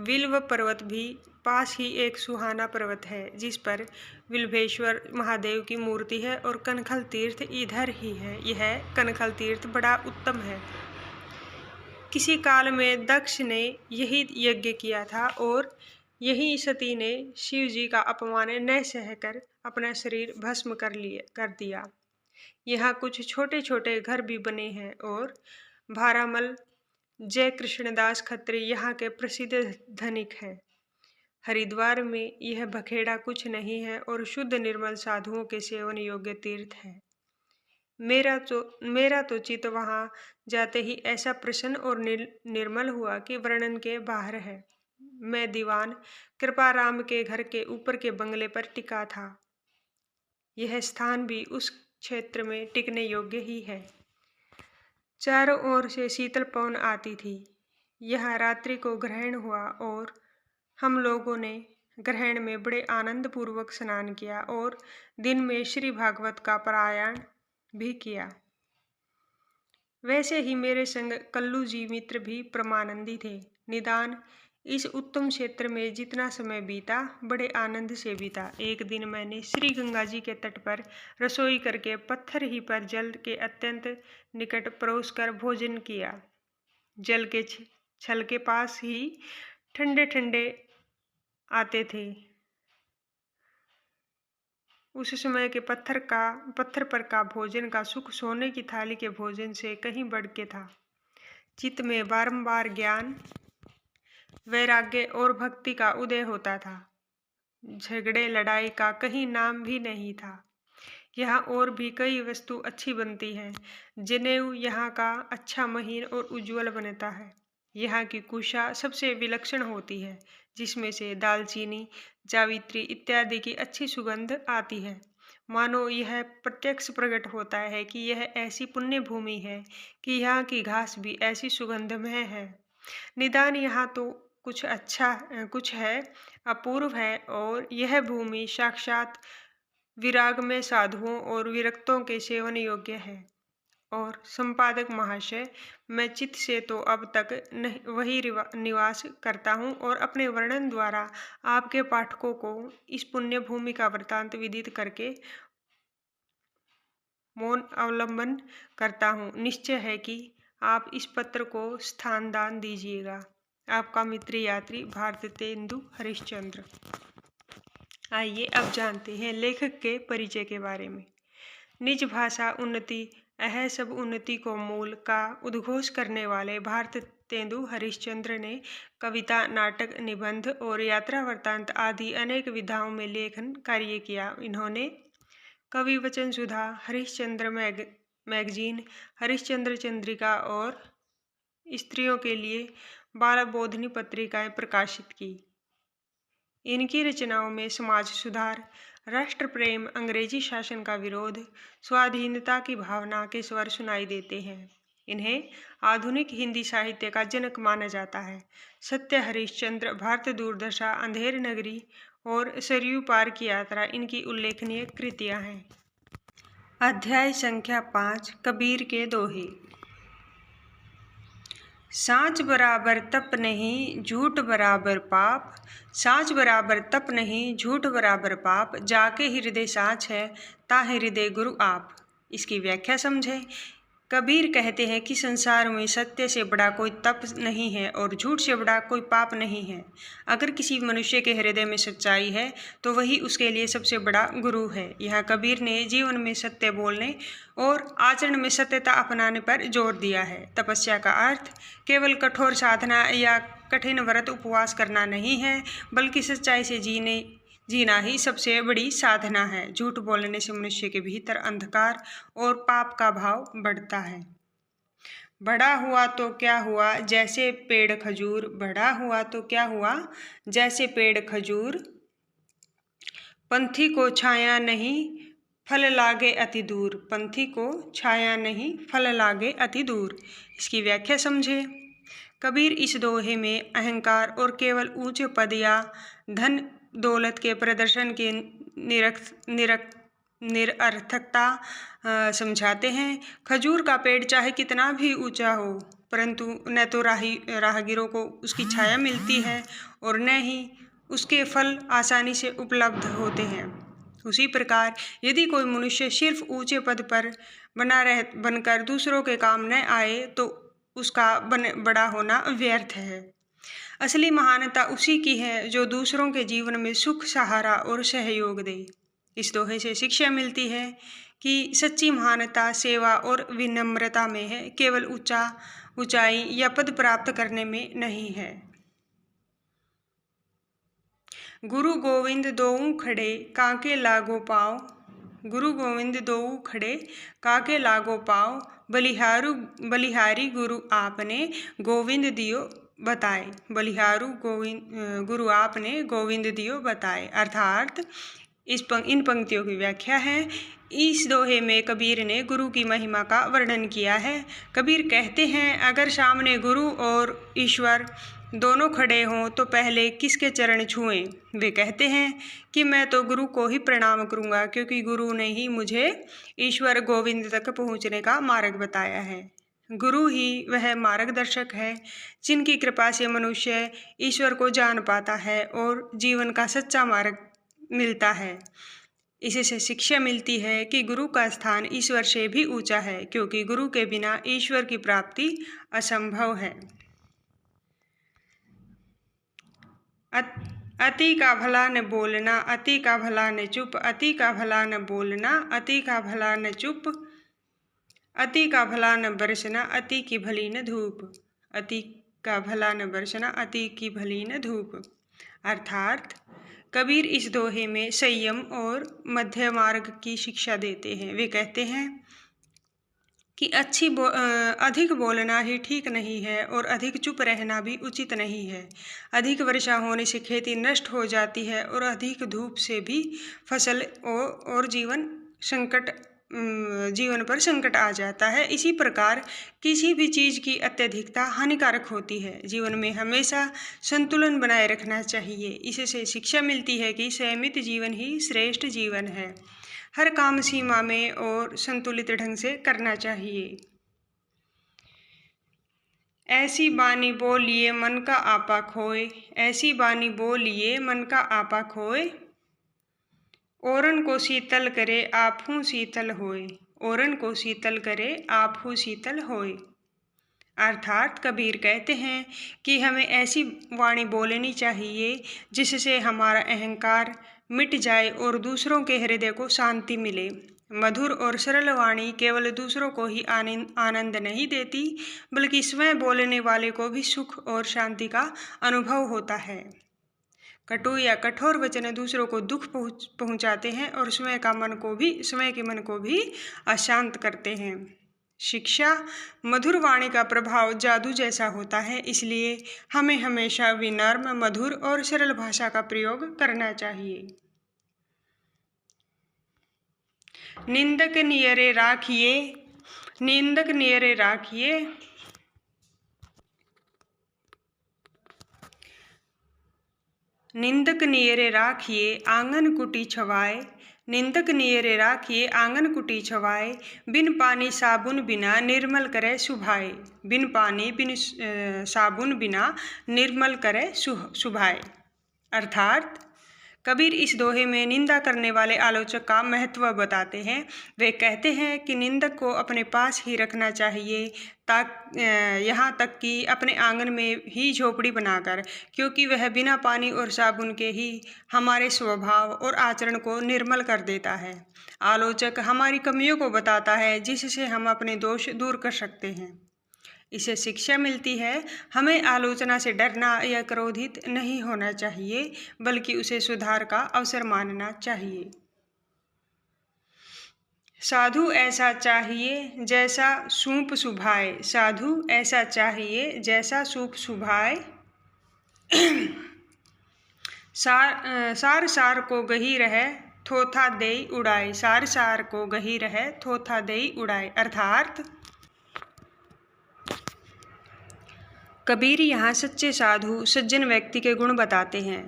विल्व पर्वत भी पास ही एक सुहाना पर्वत है जिस पर विल्भेश्वर महादेव की मूर्ति है, और कनखल तीर्थ इधर ही है। यह कनखल तीर्थ बड़ा उत्तम है। किसी काल में दक्ष ने यही यज्ञ किया था और यही सती ने शिव जी का अपमान न सहकर अपना शरीर भस्म कर दिया। यहाँ कुछ छोटे छोटे घर भी बने हैं और भारामल जय कृष्णदास खत्री यहाँ के प्रसिद्ध धनिक हैं। हरिद्वार में यह बखेड़ा कुछ नहीं है और शुद्ध निर्मल साधुओं के सेवन योग्य तीर्थ है। मेरा तो चित्त वहां जाते ही ऐसा प्रसन्न और निर्मल हुआ कि वर्णन के बाहर है। मैं दीवान कृपाराम के घर के ऊपर के बंगले पर टिका था। यह स्थान भी उस क्षेत्र में टिकने योग्य ही है। चारों ओर से शीतल पवन आती थी। यह रात्रि को ग्रहण हुआ और हम लोगों ने ग्रहण में बड़े आनंद पूर्वक स्नान किया और दिन में श्री भागवत का पारायण भी किया। वैसे ही मेरे संग कल्लू जी मित्र भी परमानंदी थे। निदान इस उत्तम क्षेत्र में जितना समय बीता बड़े आनंद से बीता। एक दिन मैंने श्री गंगा जी के तट पर रसोई करके पत्थर ही पर जल के अत्यंत निकट परोस कर भोजन किया। जल के छल के पास ही ठंडे ठंडे आते थे। उस समय के पत्थर पर का भोजन का सुख सोने की थाली के भोजन से कहीं बढ़ के था। चित्त में बारंबार ज्ञान, वैराग्य और भक्ति का उदय होता था। झगड़े लड़ाई का कहीं नाम भी नहीं था। यहाँ और भी कई वस्तु अच्छी बनती हैं। जनेऊ यहाँ का अच्छा महीन और उज्जवल बनता है। यहाँ की कुशा सबसे विलक्षण होती है, जिसमें से दालचीनी, जावित्री इत्यादि की अच्छी सुगंध आती है। मानो यह प्रत्यक्ष प्रकट होता है कि यह ऐसी पुण्य भूमि है कि यहाँ की घास भी ऐसी सुगंधमय है। निदान यहाँ तो कुछ है, अपूर्व है, और यह भूमि साक्षात विराग में साधुओं और विरक्तों के सेवन योग्य है। और संपादक महाशय, मैं चित्त से तो अब तक वही निवास करता हूँ और अपने वर्णन द्वारा आपके पाठकों को इस पुण्य भूमि का वृत्तांत विदित करके मौन अवलंबन करता हूँ। निश्चय है कि आप इस पत्र को स्थान दान दीजिएगा। आपका मित्र यात्री भारतेंदु हरिश्चंद्र। आइए अब जानते हैं लेखक के परिचय के बारे में। निज भाषा उन्नति, यह सब उन्नति को मूल का उद्घोष करने वाले भारतेंदु हरिश्चंद्र ने कविता, नाटक, निबंध और यात्रा वृत्तांत आदि अनेक विधाओं में लेखन कार्य किया। इन्होंने कवि वचन सुधा, हरिश्चंद्र मैगजीन, हरिश्चंद्र चंद्रिका और स्त्रियों के लिए बाल बोधनी पत्रिकाएं प्रकाशित की। इनकी रचनाओं में समाज सुधार, राष्ट्र प्रेम, अंग्रेजी शासन का विरोध, स्वाधीनता की भावना के स्वर सुनाई देते हैं। इन्हें आधुनिक हिंदी साहित्य का जनक माना जाता है। सत्य हरिश्चंद्र, भारत दुर्दशा, अंधेर नगरी और सरयू पार की यात्रा इनकी उल्लेखनीय कृतियां हैं। अध्याय संख्या 5, कबीर के दोहे। साँच बराबर तप नहीं, झूठ बराबर पाप। साँच बराबर तप नहीं, झूठ बराबर पाप। जाके हृदय साँच है, ताहे हृदय गुरु आप। इसकी व्याख्या समझे। कबीर कहते हैं कि संसार में सत्य से बड़ा कोई तप नहीं है और झूठ से बड़ा कोई पाप नहीं है। अगर किसी मनुष्य के हृदय में सच्चाई है तो वही उसके लिए सबसे बड़ा गुरु है। यहाँ कबीर ने जीवन में सत्य बोलने और आचरण में सत्यता अपनाने पर जोर दिया है। तपस्या का अर्थ केवल कठोर साधना या कठिन व्रत उपवास करना नहीं है, बल्कि सच्चाई से जीना ही सबसे बड़ी साधना है। झूठ बोलने से मनुष्य के भीतर अंधकार और पाप का भाव बढ़ता है। बड़ा हुआ तो क्या हुआ, जैसे पेड़ खजूर। बड़ा हुआ तो क्या हुआ, जैसे पेड़ खजूर। पंथी को छाया नहीं, फल लागे अति दूर। पंथी को छाया नहीं, फल लागे अति दूर। इसकी व्याख्या समझे। कबीर इस दोहे में अहंकार और केवल ऊंचे पद या धन दौलत के प्रदर्शन की निरर्थकता समझाते हैं। खजूर का पेड़ चाहे कितना भी ऊंचा हो, परंतु न तो राहगीरों को उसकी छाया मिलती है और न ही उसके फल आसानी से उपलब्ध होते हैं। उसी प्रकार यदि कोई मनुष्य सिर्फ ऊंचे पद पर बनकर दूसरों के काम न आए तो उसका बड़ा होना व्यर्थ है। असली महानता उसी की है जो दूसरों के जीवन में सुख, सहारा और सहयोग दे। इस दोहे से शिक्षा मिलती है कि सच्ची महानता सेवा और विनम्रता में है, केवल ऊंचाई या पद प्राप्त करने में नहीं है। गुरु गोविंद दोऊ खड़े, काके लागो पाँव। गुरु गोविंद दोऊ खड़े, काके लागो पाँव। बलिहारी गुरु आपने, गोविंद दियो बताए। बलिहारू गुरु आपने, गोविंद दियो बताए। अर्थात इन पंक्तियों की व्याख्या है। इस दोहे में कबीर ने गुरु की महिमा का वर्णन किया है। कबीर कहते हैं, अगर सामने गुरु और ईश्वर दोनों खड़े हों तो पहले किसके चरण छुएं? वे कहते हैं कि मैं तो गुरु को ही प्रणाम करूंगा, क्योंकि गुरु ने ही मुझे ईश्वर गोविंद तक पहुंचने का मार्ग बताया है। गुरु ही वह मार्गदर्शक है जिनकी कृपा से मनुष्य ईश्वर को जान पाता है और जीवन का सच्चा मार्ग मिलता है। इससे शिक्षा मिलती है कि गुरु का स्थान ईश्वर से भी ऊंचा है, क्योंकि गुरु के बिना ईश्वर की प्राप्ति असंभव है। अति का भला न बोलना, अति का भला न चुप। अति का भला न बोलना, अति का भला न चुप। अति का भला न बरसना, अति की भली न धूप। अति का भला न बरसना, अति की भली न धूप। अर्थात कबीर इस दोहे में संयम और मध्य मार्ग की शिक्षा देते हैं। वे कहते हैं कि अधिक बोलना ही ठीक नहीं है और अधिक चुप रहना भी उचित नहीं है। अधिक वर्षा होने से खेती नष्ट हो जाती है और अधिक धूप से भी फसल और जीवन पर संकट आ जाता है। इसी प्रकार किसी भी चीज़ की अत्यधिकता हानिकारक होती है। जीवन में हमेशा संतुलन बनाए रखना चाहिए। इससे शिक्षा मिलती है कि संयमित जीवन ही श्रेष्ठ जीवन है। हर काम सीमा में और संतुलित ढंग से करना चाहिए। ऐसी बानी बोलिए मन का आपा खोए। ऐसी बानी बोलिए मन का आपा खोए। ओरन को शीतल करे आपहू शीतल होए। ओरन को शीतल करे आपहू शीतल होए। अर्थात कबीर कहते हैं कि हमें ऐसी वाणी बोलनी चाहिए जिससे हमारा अहंकार मिट जाए और दूसरों के हृदय को शांति मिले। मधुर और सरल वाणी केवल दूसरों को ही आनंद नहीं देती, बल्कि स्वयं बोलने वाले को भी सुख और शांति का अनुभव होता है। कटु या कठोर वचन दूसरों को दुख पहुंचाते हैं और स्वयं के मन को भी अशांत करते हैं। शिक्षा मधुर वाणी का प्रभाव जादू जैसा होता है, इसलिए हमें हमेशा विनम्र, मधुर और सरल भाषा का प्रयोग करना चाहिए। निंदक नियरे राखिए, निंदक नियरे राखिए। निंदक नियरे राखिए, आंगन कुटी छवाए। निंदक नियरे राखिए आंगन कुटी छवाए, बिन पानी साबुन बिना निर्मल करे सुभाए। बिन पानी बिन साबुन बिना निर्मल करे सुभाए। अर्थात कबीर इस दोहे में निंदा करने वाले आलोचक का महत्व बताते हैं। वे कहते हैं कि निंदक को अपने पास ही रखना चाहिए, यहाँ तक कि अपने आंगन में ही झोपड़ी बनाकर, क्योंकि वह बिना पानी और साबुन के ही हमारे स्वभाव और आचरण को निर्मल कर देता है। आलोचक हमारी कमियों को बताता है जिससे हम अपने दोष दूर कर सकते हैं। इससे शिक्षा मिलती है, हमें आलोचना से डरना या क्रोधित नहीं होना चाहिए, बल्कि उसे सुधार का अवसर मानना चाहिए। साधु ऐसा चाहिए जैसा सूप सुभाए, साधु ऐसा चाहिए जैसा सूप सुभाए। सार सार को गही रहे थोथा देई उड़ाए, सार सार को गही रहे थोथा देई उड़ाए। अर्थात कबीर यहाँ सच्चे साधु सज्जन व्यक्ति के गुण बताते हैं।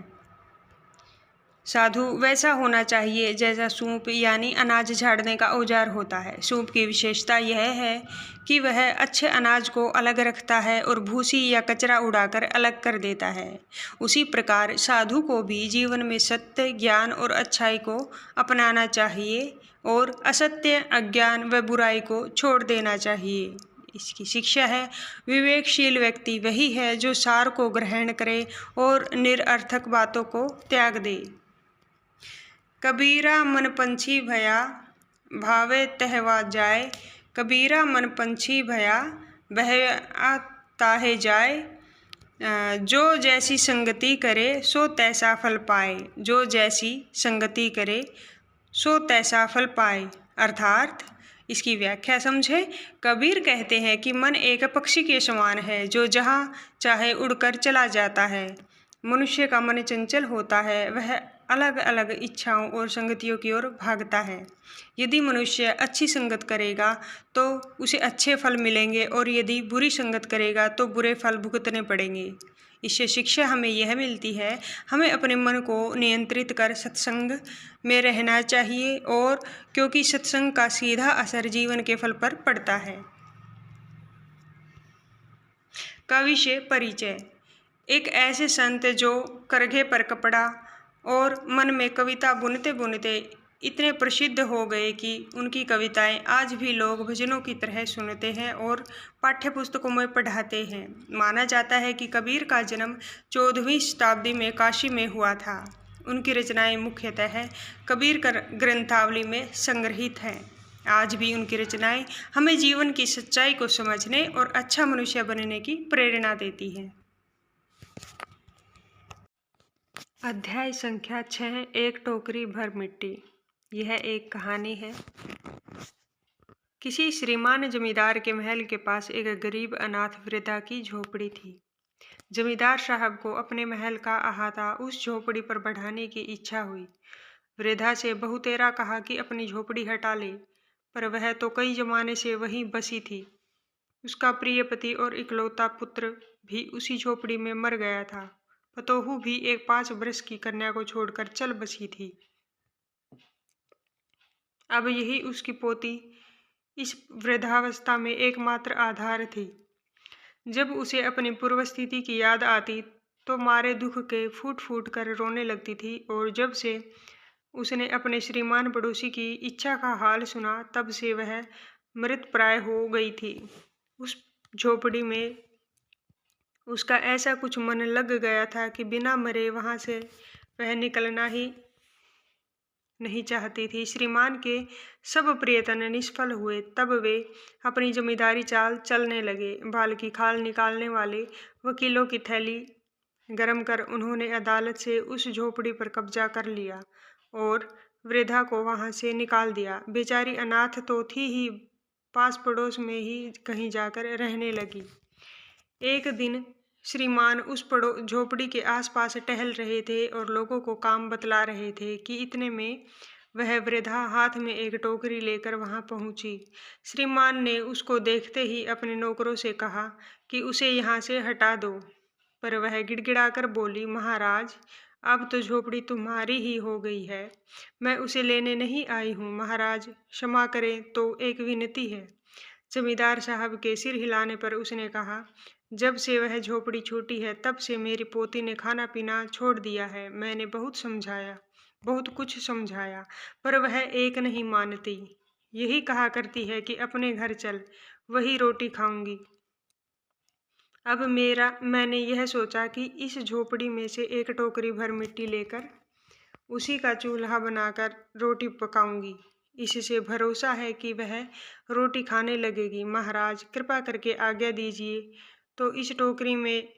साधु वैसा होना चाहिए जैसा सूप यानी अनाज झाड़ने का औजार होता है। सूप की विशेषता यह है कि वह अच्छे अनाज को अलग रखता है और भूसी या कचरा उड़ाकर अलग कर देता है। उसी प्रकार साधु को भी जीवन में सत्य, ज्ञान और अच्छाई को अपनाना चाहिए और असत्य, अज्ञान व बुराई को छोड़ देना चाहिए। इसकी शिक्षा है, विवेकशील व्यक्ति वही है जो सार को ग्रहण करे और निरर्थक बातों को त्याग दे। कबीरा मन पंछी भया भावे तहवा जाए, कबीरा मन पंछी भया बह ताहे जाए। जो जैसी संगति करे सो तैसा फल पाए, जो जैसी संगति करे सो तैसा फल पाए। अर्थात इसकी व्याख्या समझे। कबीर कहते हैं कि मन एक पक्षी के समान है जो जहाँ चाहे उड़कर चला जाता है। मनुष्य का मन चंचल होता है, वह अलग अलग इच्छाओं और संगतियों की ओर भागता है। यदि मनुष्य अच्छी संगत करेगा तो उसे अच्छे फल मिलेंगे और यदि बुरी संगत करेगा तो बुरे फल भुगतने पड़ेंगे। इससे शिक्षा हमें यह मिलती है, हमें अपने मन को नियंत्रित कर सत्संग में रहना चाहिए, और क्योंकि सत्संग का सीधा असर जीवन के फल पर पड़ता है। कवि से परिचय। एक ऐसे संत जो करघे पर कपड़ा और मन में कविता बुनते बुनते इतने प्रसिद्ध हो गए कि उनकी कविताएं आज भी लोग भजनों की तरह सुनते हैं और पाठ्य पुस्तकों में पढ़ाते हैं। माना जाता है कि कबीर का जन्म 14वीं शताब्दी में काशी में हुआ था। उनकी रचनाएं मुख्यतः कबीर ग्रंथावली में संग्रहित हैं। आज भी उनकी रचनाएं हमें जीवन की सच्चाई को समझने और अच्छा मनुष्य बनने की प्रेरणा देती हैं। अध्याय संख्या 6, एक टोकरी भर मिट्टी। यह एक कहानी है। किसी श्रीमान जमींदार के महल के पास एक गरीब अनाथ वृद्धा की झोपड़ी थी। जमींदार साहब को अपने महल का अहाता उस झोपड़ी पर बढ़ाने की इच्छा हुई। वृद्धा से बहुतेरा कहा कि अपनी झोपड़ी हटा ले, पर वह तो कई जमाने से वहीं बसी थी। उसका प्रिय पति और इकलौता पुत्र भी उसी झोपड़ी में मर गया था। पतोहू भी एक 5 वर्ष की कन्या को छोड़कर चल बसी थी। अब यही उसकी पोती इस वृद्धावस्था में एकमात्र आधार थी। जब उसे अपनी पूर्व स्थिति की याद आती तो मारे दुख के फूट फूट कर रोने लगती थी, और जब से उसने अपने श्रीमान पड़ोसी की इच्छा का हाल सुना तब से वह मृतप्राय हो गई थी। उस झोपड़ी में उसका ऐसा कुछ मन लग गया था कि बिना मरे वहाँ से वह निकलना ही नहीं चाहती थी। श्रीमान के सब प्रयत्न निष्फल हुए। तब वे अपनी जमींदारी चाल चलने लगे। बाल की खाल निकालने वाले वकीलों की थैली गरम कर उन्होंने अदालत से उस झोपड़ी पर कब्जा कर लिया और वृद्धा को वहां से निकाल दिया। बेचारी अनाथ तो थी ही, पास पड़ोस में ही कहीं जाकर रहने लगी। एक दिन श्रीमान उस झोपड़ी के आसपास टहल रहे थे और लोगों को काम बतला रहे थे कि इतने में वह वृद्धा हाथ में एक टोकरी लेकर वहां पहुंची। श्रीमान ने उसको देखते ही अपने नौकरों से कहा कि उसे यहाँ से हटा दो, पर वह गिड़गिड़ाकर बोली, महाराज अब तो झोपड़ी तुम्हारी ही हो गई है, मैं उसे लेने नहीं आई हूँ महाराज, क्षमा करें तो एक विनती है। जमींदार साहब के सिर हिलाने पर उसने कहा, जब से वह झोपड़ी छोटी है तब से मेरी पोती ने खाना पीना छोड़ दिया है। मैंने बहुत समझाया, बहुत कुछ समझाया, पर वह एक नहीं मानती। यही कहा करती है कि अपने घर चल, वही रोटी खाऊंगी। अब मैंने यह सोचा कि इस झोपड़ी में से एक टोकरी भर मिट्टी लेकर उसी का चूल्हा बनाकर रोटी पकाऊंगी। इससे भरोसा है कि वह रोटी खाने लगेगी। महाराज कृपा करके आज्ञा दीजिए तो इस टोकरी में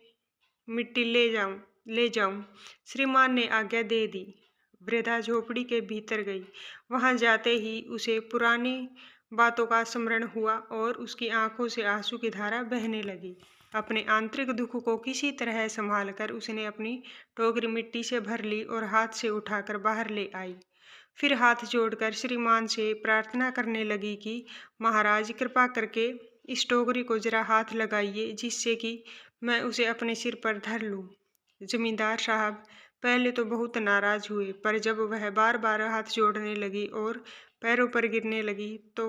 मिट्टी ले जाऊं। श्रीमान ने आज्ञा दे दी। वृद्धा झोपड़ी के भीतर गई। वहां जाते ही उसे पुरानी बातों का स्मरण हुआ और उसकी आंखों से आंसू की धारा बहने लगी। अपने आंतरिक दुख को किसी तरह संभालकर उसने अपनी टोकरी मिट्टी से भर ली और हाथ से उठाकर बाहर ले आई। फिर हाथ जोड़कर श्रीमान से प्रार्थना करने लगी कि महाराज कृपा करके इस टोकरी को जरा हाथ लगाइए, जिससे कि मैं उसे अपने सिर पर धर लूं। जमींदार साहब पहले तो बहुत नाराज हुए, पर जब वह बार बार हाथ जोड़ने लगी और पैरों पर गिरने लगी तो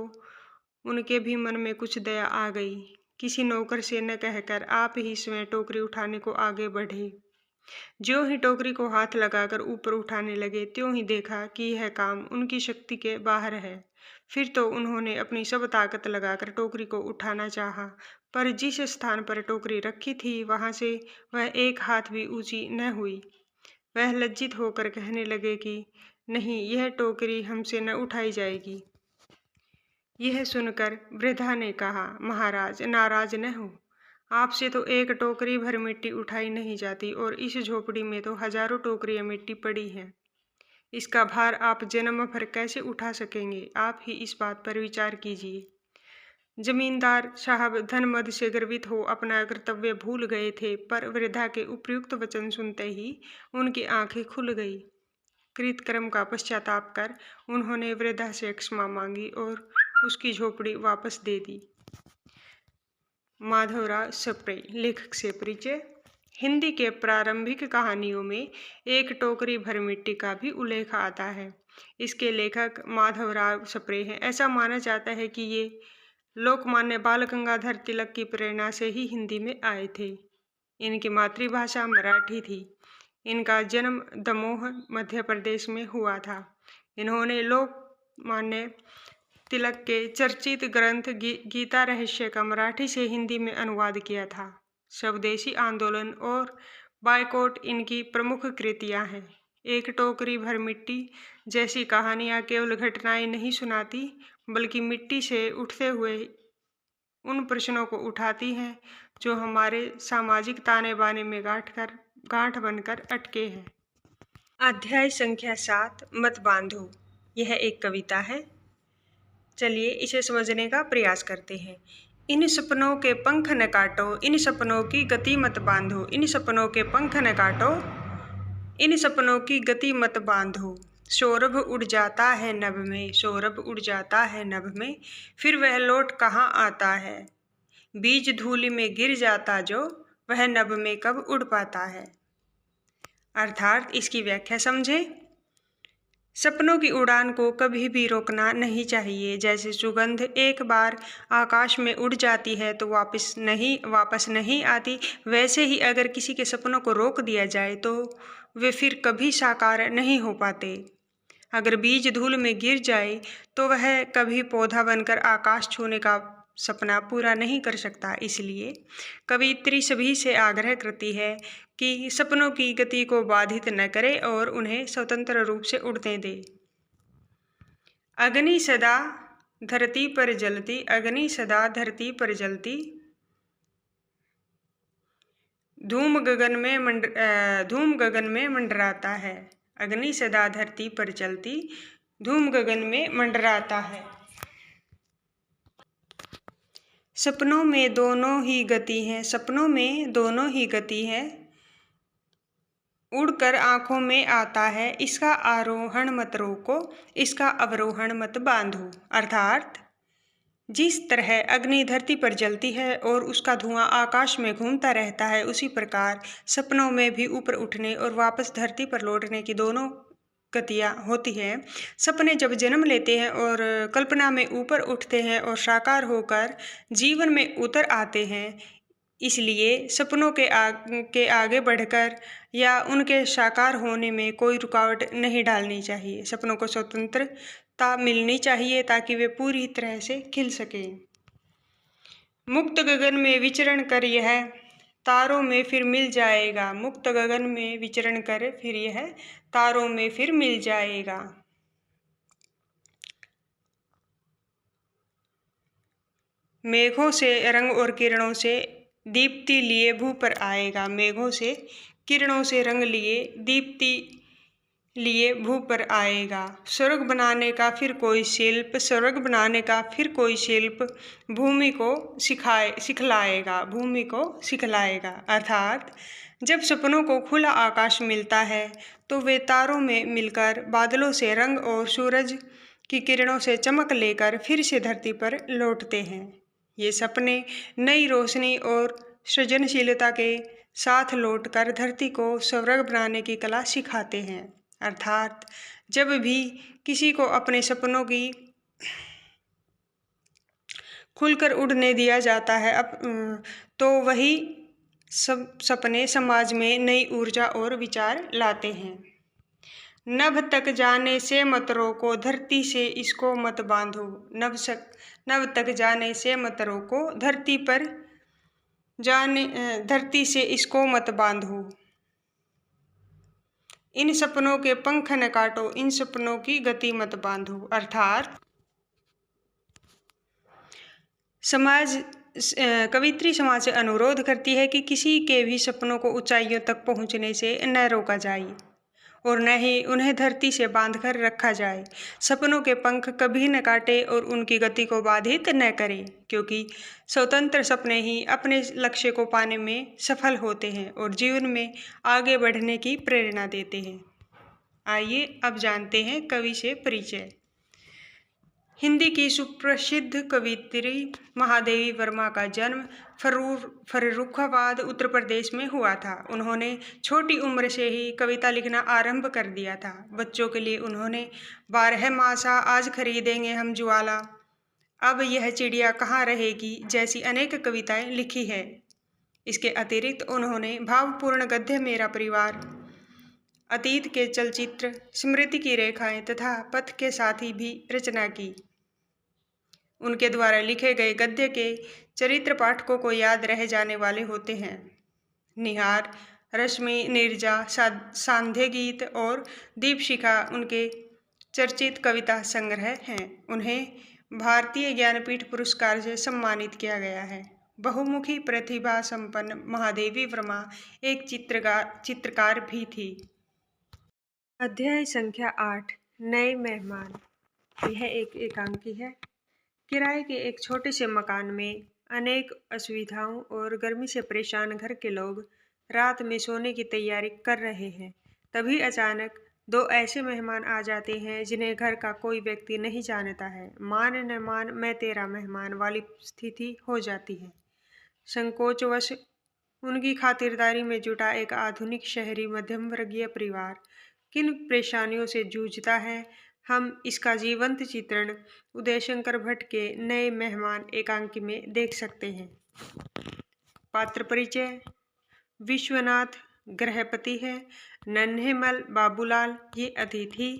उनके भी मन में कुछ दया आ गई। किसी नौकर से न कहकर आप ही स्वयं टोकरी उठाने को आगे बढ़े। ज्यों ही टोकरी को हाथ लगाकर ऊपर उठाने लगे, त्यों ही देखा कि यह काम उनकी शक्ति के बाहर है। फिर तो उन्होंने अपनी सब ताकत लगाकर टोकरी को उठाना चाहा, पर जिस स्थान पर टोकरी रखी थी वहां से वह एक हाथ भी ऊंची न हुई। वह लज्जित होकर कहने लगे कि नहीं, यह टोकरी हमसे न उठाई जाएगी। यह सुनकर वृद्धा ने कहा, महाराज नाराज न हो, आपसे तो एक टोकरी भर मिट्टी उठाई नहीं जाती और इस झोपड़ी में तो हजारों टोकरियां मिट्टी पड़ी हैं। इसका भार आप जन्म भर कैसे उठा सकेंगे? आप ही इस बात पर विचार कीजिए। जमींदार साहब धनमद से गर्वित हो अपना कर्तव्य भूल गए थे, पर वृद्धा के उपयुक्त वचन सुनते ही उनकी आंखें खुल गई। कृतकर्म का पश्चाताप कर उन्होंने वृद्धा से क्षमा मांगी और उसकी झोपड़ी वापस दे दी। माधवराव सप्रे, लेखक से परिचय। हिंदी के प्रारंभिक कहानियों में एक टोकरी भर मिट्टी का भी उल्लेख आता है। इसके लेखक माधवराव सप्रे हैं। ऐसा माना जाता है कि ये लोकमान्य बाल गंगाधर तिलक की प्रेरणा से ही हिंदी में आए थे। इनकी मातृभाषा मराठी थी। इनका जन्म दमोह मध्य प्रदेश में हुआ था। इन्होंने लोकमान्य तिलक के चर्चित ग्रंथ गीता रहस्य का मराठी से हिंदी में अनुवाद किया था। स्वदेशी आंदोलन और बायकॉट इनकी प्रमुख कृतियां हैं। एक टोकरी भर मिट्टी जैसी कहानियां केवल घटनाएं नहीं सुनाती, बल्कि मिट्टी से उठते हुए उन प्रश्नों को उठाती हैं जो हमारे सामाजिक ताने बाने में गांठ बनकर अटके हैं। अध्याय संख्या 7, मत बांधो। यह एक कविता है। चलिए इसे समझने का प्रयास करते हैं। इन सपनों के पंख न काटो, इन सपनों की गति मत बांधो, इन सपनों के पंख न काटो, इन सपनों की गति मत बांधो। सौरभ उड़ जाता है नभ में, सौरभ उड़ जाता है नभ में, फिर वह लौट कहाँ आता है। बीज धूलि में गिर जाता जो, वह नभ में कब उड़ पाता है। अर्थात इसकी व्याख्या समझे। सपनों की उड़ान को कभी भी रोकना नहीं चाहिए। जैसे सुगंध एक बार आकाश में उड़ जाती है तो वापस नहीं आती, वैसे ही अगर किसी के सपनों को रोक दिया जाए तो वे फिर कभी साकार नहीं हो पाते। अगर बीज धूल में गिर जाए तो वह कभी पौधा बनकर आकाश छूने का सपना पूरा नहीं कर सकता। इसलिए कवियत्री सभी से आग्रह करती है कि सपनों की गति को बाधित न करे और उन्हें स्वतंत्र रूप से उड़ने दे। अग्नि सदा धरती पर जलती, अग्नि सदा धरती पर जलती, धूम गगन में मंडराता है। अग्नि सदा धरती पर चलती, धूम गगन में मंडराता है। सपनों में दोनों ही गति है, सपनों में दोनों ही गति है, उड़कर आंखों में आता है। इसका आरोहण मत रोको, इसका अवरोहण मत बांधो। अर्थात जिस तरह अग्नि धरती पर जलती है और उसका धुआं आकाश में घूमता रहता है, उसी प्रकार सपनों में भी ऊपर उठने और वापस धरती पर लौटने की दोनों गतियाँ होती हैं। सपने जब जन्म लेते हैं और कल्पना में ऊपर उठते हैं और साकार होकर जीवन में उतर आते हैं, इसलिए सपनों के आगे बढ़कर या उनके साकार होने में कोई रुकावट नहीं डालनी चाहिए। सपनों को स्वतंत्रता मिलनी चाहिए ताकि वे पूरी तरह से खिल सकें। मुक्त गगन में विचरण कर यह तारों में फिर मिल जाएगा। मुक्त गगन में विचरण कर फिर यह तारों में फिर मिल जाएगा। मेघों से रंग और किरणों से दीप्ति लिए भू पर आएगा। मेघों से किरणों से रंग लिए दीप्ति लिए भू पर आएगा। स्वर्ग बनाने का फिर कोई शिल्प, स्वर्ग बनाने का फिर कोई शिल्प भूमि को सिखलाएगा, भूमि को सिखलाएगा। अर्थात जब सपनों को खुला आकाश मिलता है तो वे तारों में मिलकर बादलों से रंग और सूरज की किरणों से चमक लेकर फिर से धरती पर लौटते हैं। ये सपने नई रोशनी और सृजनशीलता के साथ लौटकर धरती को स्वर्ग बनाने की कला सिखाते हैं। अर्थात जब भी किसी को अपने सपनों की खुलकर उड़ने दिया जाता है तो वही सब सपने समाज में नई ऊर्जा और विचार लाते हैं। नभ तक जाने से मत रोको, धरती से इसको मत बांधो। नभ तक जाने से मत रोको, धरती से इसको मत बांधो। इन सपनों के पंख न काटो, इन सपनों की गति मत बांधो। अर्थात कवित्री समाज से अनुरोध करती है कि किसी के भी सपनों को ऊंचाइयों तक पहुंचने से न रोका जाए और न ही उन्हें धरती से बांधकर रखा जाए। सपनों के पंख कभी न काटे और उनकी गति को बाधित न करें, क्योंकि स्वतंत्र सपने ही अपने लक्ष्य को पाने में सफल होते हैं और जीवन में आगे बढ़ने की प्रेरणा देते हैं। आइए अब जानते हैं कवि से परिचय। हिंदी की सुप्रसिद्ध कवियत्री महादेवी वर्मा का जन्म फर्रुखाबाद उत्तर प्रदेश में हुआ था। उन्होंने छोटी उम्र से ही कविता लिखना आरंभ कर दिया था। बच्चों के लिए उन्होंने 12 मासा, आज खरीदेंगे हम ज्वाला, अब यह चिड़िया कहाँ रहेगी जैसी अनेक कविताएं लिखी है। इसके अतिरिक्त उन्होंने भावपूर्ण गद्य मेरा परिवार, अतीत के चलचित्र, स्मृति की रेखाएं तथा पथ के साथी भी रचना की। उनके द्वारा लिखे गए गद्य के चरित्र पाठकों को याद रह जाने वाले होते हैं। निहार, रश्मि, नीरजा, सांध्य गीत और दीपशिखा उनके चर्चित कविता संग्रह हैं। उन्हें भारतीय ज्ञानपीठ पुरस्कार से सम्मानित किया गया है। बहुमुखी प्रतिभा संपन्न महादेवी वर्मा एक चित्रकार भी थी। अध्याय संख्या 8, नए मेहमान। यह एक एकांकी है। किराए के एक छोटे से मकान में अनेक असुविधाओं और गर्मी से परेशान घर के लोग रात में सोने की तैयारी कर रहे हैं। तभी अचानक 2 ऐसे मेहमान आ जाते हैं जिन्हें घर का कोई व्यक्ति नहीं जानता है। मान न मान मैं तेरा मेहमान वाली स्थिति हो जाती है। संकोचवश उनकी खातिरदारी में जुटा एक आधुनिक शहरी मध्यम वर्गीय परिवार किन परेशानियों से जूझता है, हम इसका जीवंत चित्रण उदयशंकर भट्ट के नए मेहमान एकांकी में देख सकते हैं। पात्र परिचय। विश्वनाथ गृहपति है, नन्हेमल बाबूलाल ये अतिथि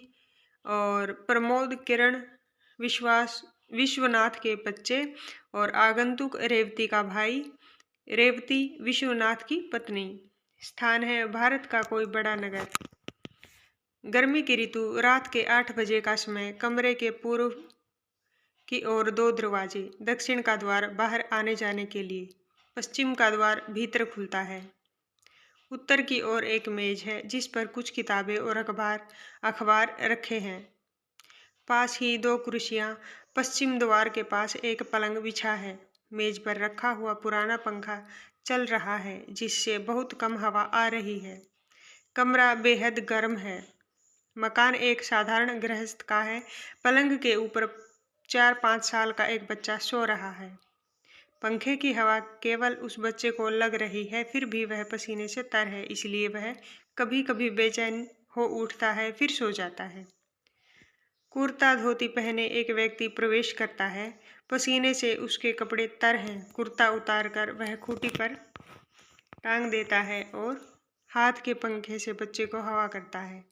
और प्रमोद किरण विश्वनाथ के बच्चे और आगंतुक रेवती का भाई, रेवती विश्वनाथ की पत्नी। स्थान है भारत का कोई बड़ा नगर। गर्मी की ऋतु, रात के 8 बजे का समय। कमरे के पूर्व की ओर 2 दरवाजे, दक्षिण का द्वार बाहर आने जाने के लिए, पश्चिम का द्वार भीतर खुलता है। उत्तर की ओर एक मेज है जिस पर कुछ किताबें और अखबार रखे हैं। पास ही 2 कुर्सियां, पश्चिम द्वार के पास एक पलंग बिछा है। मेज पर रखा हुआ पुराना पंखा चल रहा है जिससे बहुत कम हवा आ रही है। कमरा बेहद गर्म है। मकान एक साधारण गृहस्थ का है। पलंग के ऊपर 4-5 साल का एक बच्चा सो रहा है। पंखे की हवा केवल उस बच्चे को लग रही है, फिर भी वह पसीने से तर है, इसलिए वह कभी-कभी बेचैन हो उठता है, फिर सो जाता है। कुर्ता धोती पहने एक व्यक्ति प्रवेश करता है। पसीने से उसके कपड़े तर हैं। कुर्ता उतारकर वह खूंटी पर टांग देता है और हाथ के पंखे से बच्चे को हवा करता है।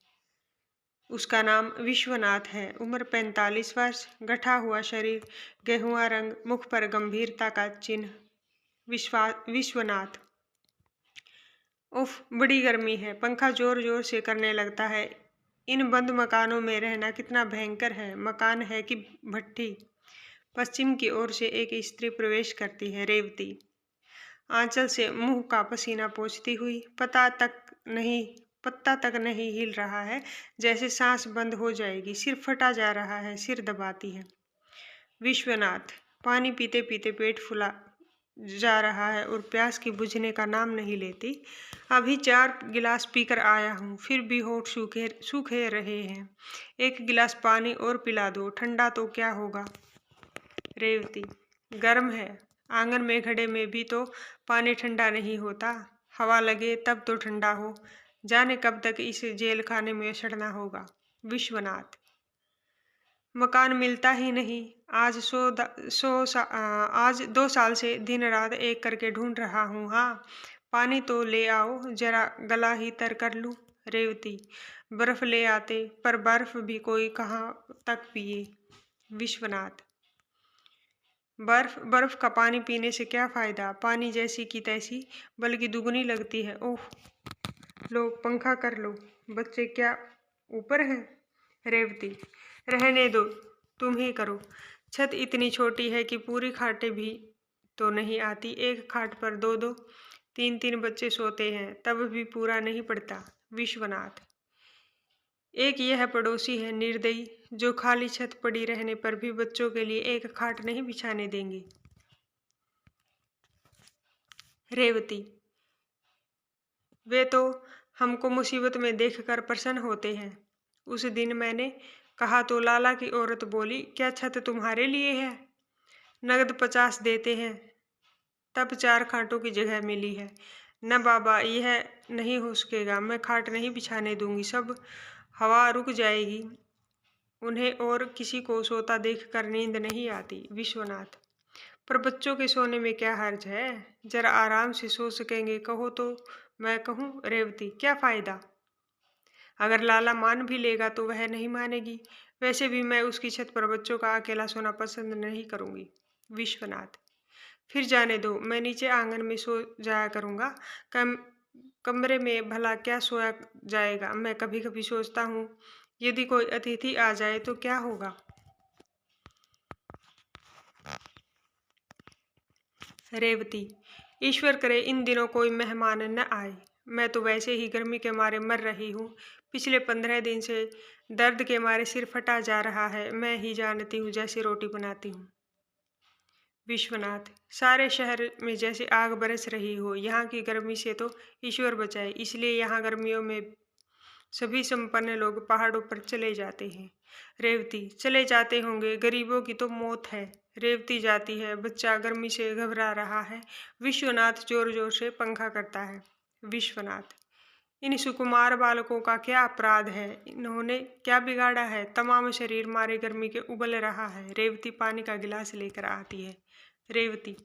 उसका नाम विश्वनाथ है। उम्र 45 वर्ष, गठा हुआ शरीर, गेहुआ रंग, मुख पर गंभीरता का चिन्ह। विश्वनाथ: उफ, बड़ी गर्मी है। पंखा जोर जोर से करने लगता है। इन बंद मकानों में रहना कितना भयंकर है। मकान है कि भट्ठी? पश्चिम की ओर से एक स्त्री प्रवेश करती है। रेवती आंचल से मुंह का पसीना पोंछती हुई, पत्ता तक नहीं हिल रहा है, जैसे सांस बंद हो जाएगी। सिर फटा जा रहा है, सिर दबाती है। विश्वनाथ पानी पीते पीते पेट फूला जा रहा है और प्यास की बुझने का नाम नहीं लेती। अभी 4 गिलास पीकर आया हूँ, फिर भी होठ सूखे सूखे रहे हैं। 1 गिलास पानी और पिला दो, ठंडा तो क्या होगा। रेवती: गर्म है। आंगन में घड़े में भी तो पानी ठंडा नहीं होता। हवा लगे तब तो ठंडा हो। जाने कब तक इस जेल खाने में सड़ना होगा। विश्वनाथ: मकान मिलता ही नहीं। आज 2 साल से दिन रात एक करके ढूंढ रहा हूँ। हाँ, पानी तो ले आओ, जरा गला ही तर कर लूँ। रेवती: बर्फ ले आते, पर बर्फ भी कोई कहाँ तक पिए। विश्वनाथ: बर्फ का पानी पीने से क्या फायदा। पानी जैसी की तैसी, बल्कि दुगनी लगती है। ओह, लो पंखा कर लो। बच्चे क्या ऊपर हैं? रेवती: रहने दो, तुम ही करो। छत इतनी छोटी है कि पूरी खाटें भी तो नहीं आती। एक खाट पर 2-2, 3-3 बच्चे सोते हैं, तब भी पूरा नहीं पड़ता। विश्वनाथ: एक यह पड़ोसी है निर्दयी, जो खाली छत पड़ी रहने पर भी बच्चों के लिए एक खाट नहीं बिछाने देंगे। रेवती: वे तो हमको मुसीबत में देखकर प्रसन्न होते हैं। उस दिन मैंने कहा तो लाला की औरत बोली, क्या छत तुम्हारे लिए है? नगद 50 देते हैं, तब 4 खाटों की जगह मिली है। न बाबा, यह नहीं हो सकेगा। मैं खाट नहीं बिछाने दूंगी, सब हवा रुक जाएगी। उन्हें और किसी को सोता देखकर नींद नहीं आती। विश्वनाथ: पर बच्चों के सोने में क्या हर्ज है? जरा आराम से सो सकेंगे, कहो तो मैं कहूँ। रेवती: क्या फायदा? अगर लाला मान भी लेगा तो वह नहीं मानेगी। वैसे भी मैं उसकी छत पर बच्चों का अकेला सोना पसंद नहीं करूंगी। विश्वनाथ: फिर जाने दो, मैं नीचे आंगन में सो जाया करूंगा। कमरे में भला क्या सोया जाएगा। मैं कभी कभी सोचता हूँ, यदि कोई अतिथि आ जाए तो क्या होगा। रेवती: ईश्वर करे इन दिनों कोई मेहमान न आए। मैं तो वैसे ही गर्मी के मारे मर रही हूँ। पिछले 15 दिन से दर्द के मारे सिर फटा जा रहा है। मैं ही जानती हूँ जैसे रोटी बनाती हूँ। विश्वनाथ: सारे शहर में जैसे आग बरस रही हो। यहाँ की गर्मी से तो ईश्वर बचाए, इसलिए यहाँ गर्मियों में सभी संपन्न लोग पहाड़ों पर चले जाते हैं। रेवती: चले जाते होंगे, गरीबों की तो मौत है। रेवती जाती है, बच्चा गर्मी से घबरा रहा है। विश्वनाथ जोर जोर से पंखा करता है। विश्वनाथ: इन सुकुमार बालकों का क्या अपराध है? इन्होंने क्या बिगाड़ा है? तमाम शरीर मारे गर्मी के उबल रहा है। रेवती पानी का गिलास लेकर आती है। रेवती: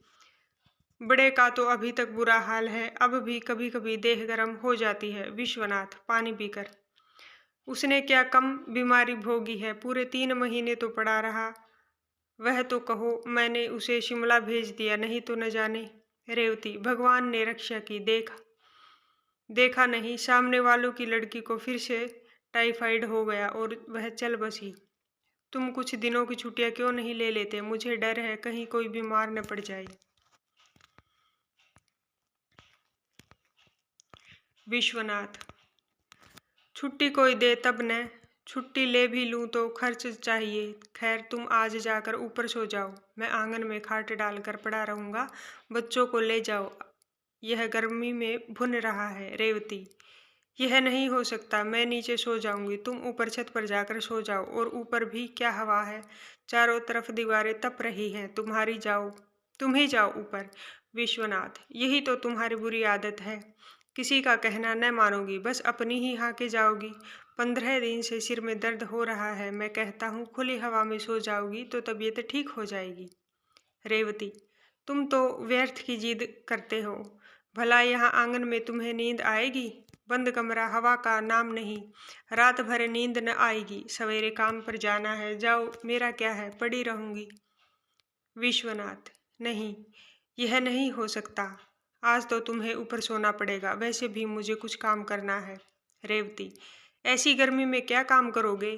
बड़े का तो अभी तक बुरा हाल है, अब भी कभी कभी देह गर्म हो जाती है। विश्वनाथ पानी पीकर: उसने क्या कम बीमारी भोगी है? पूरे 3 महीने तो पड़ा रहा। वह तो कहो, मैंने उसे शिमला भेज दिया, नहीं तो न जाने। रेवती: भगवान ने रक्षा की। देखा नहीं, सामने वालों की लड़की को फिर से टाइफाइड हो गया और वह चल बसी। तुम कुछ दिनों की छुट्टियां क्यों नहीं ले लेते? मुझे डर है कहीं कोई बीमार न पड़ जाए। विश्वनाथ: छुट्टी कोई दे तब न। छुट्टी ले भी लूं तो खर्च चाहिए। खैर, तुम आज जाकर ऊपर सो जाओ, मैं आंगन में खाट डालकर पड़ा रहूंगा। बच्चों को ले जाओ, यह गर्मी में भुन रहा है। रेवती: यह नहीं हो सकता, मैं नीचे सो जाऊंगी, तुम ऊपर छत पर जाकर सो जाओ। और ऊपर भी क्या हवा है, चारों तरफ दीवारें तप रही हैं, तुम ही जाओ ऊपर। विश्वनाथ, यही तो तुम्हारी बुरी आदत है, किसी का कहना न मानोगी, बस अपनी ही हाँके जाओगी। 15 दिन से सिर में दर्द हो रहा है, मैं कहता हूँ खुली हवा में सो जाओगी तो तबीयत ठीक हो जाएगी। रेवती, तुम तो व्यर्थ की जिद करते हो, भला यहाँ आंगन में तुम्हें नींद आएगी? बंद कमरा, हवा का नाम नहीं, रात भर नींद न आएगी, सवेरे काम पर जाना है, जाओ, मेरा क्या है, पड़ी रहूंगी। विश्वनाथ, नहीं, यह नहीं हो सकता, आज तो तुम्हें ऊपर सोना पड़ेगा, वैसे भी मुझे कुछ काम करना है। रेवती, ऐसी गर्मी में क्या काम करोगे?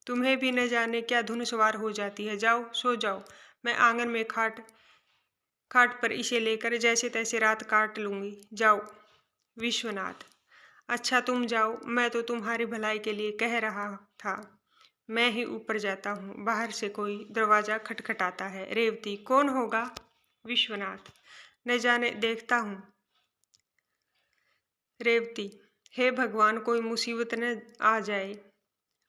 तुम्हें भी न जाने क्या धुन सवार हो जाती है, जाओ सो जाओ, मैं आंगन में खाट खाट पर इसे लेकर जैसे तैसे रात काट लूंगी, जाओ। विश्वनाथ, अच्छा तुम जाओ, मैं तो तुम्हारी भलाई के लिए कह रहा था, मैं ही ऊपर जाता हूँ। बाहर से कोई दरवाजा खटखटाता है। रेवती, कौन होगा? विश्वनाथ, न जाने, देखता हूँ। रेवती, हे भगवान, कोई मुसीबत न आ जाए।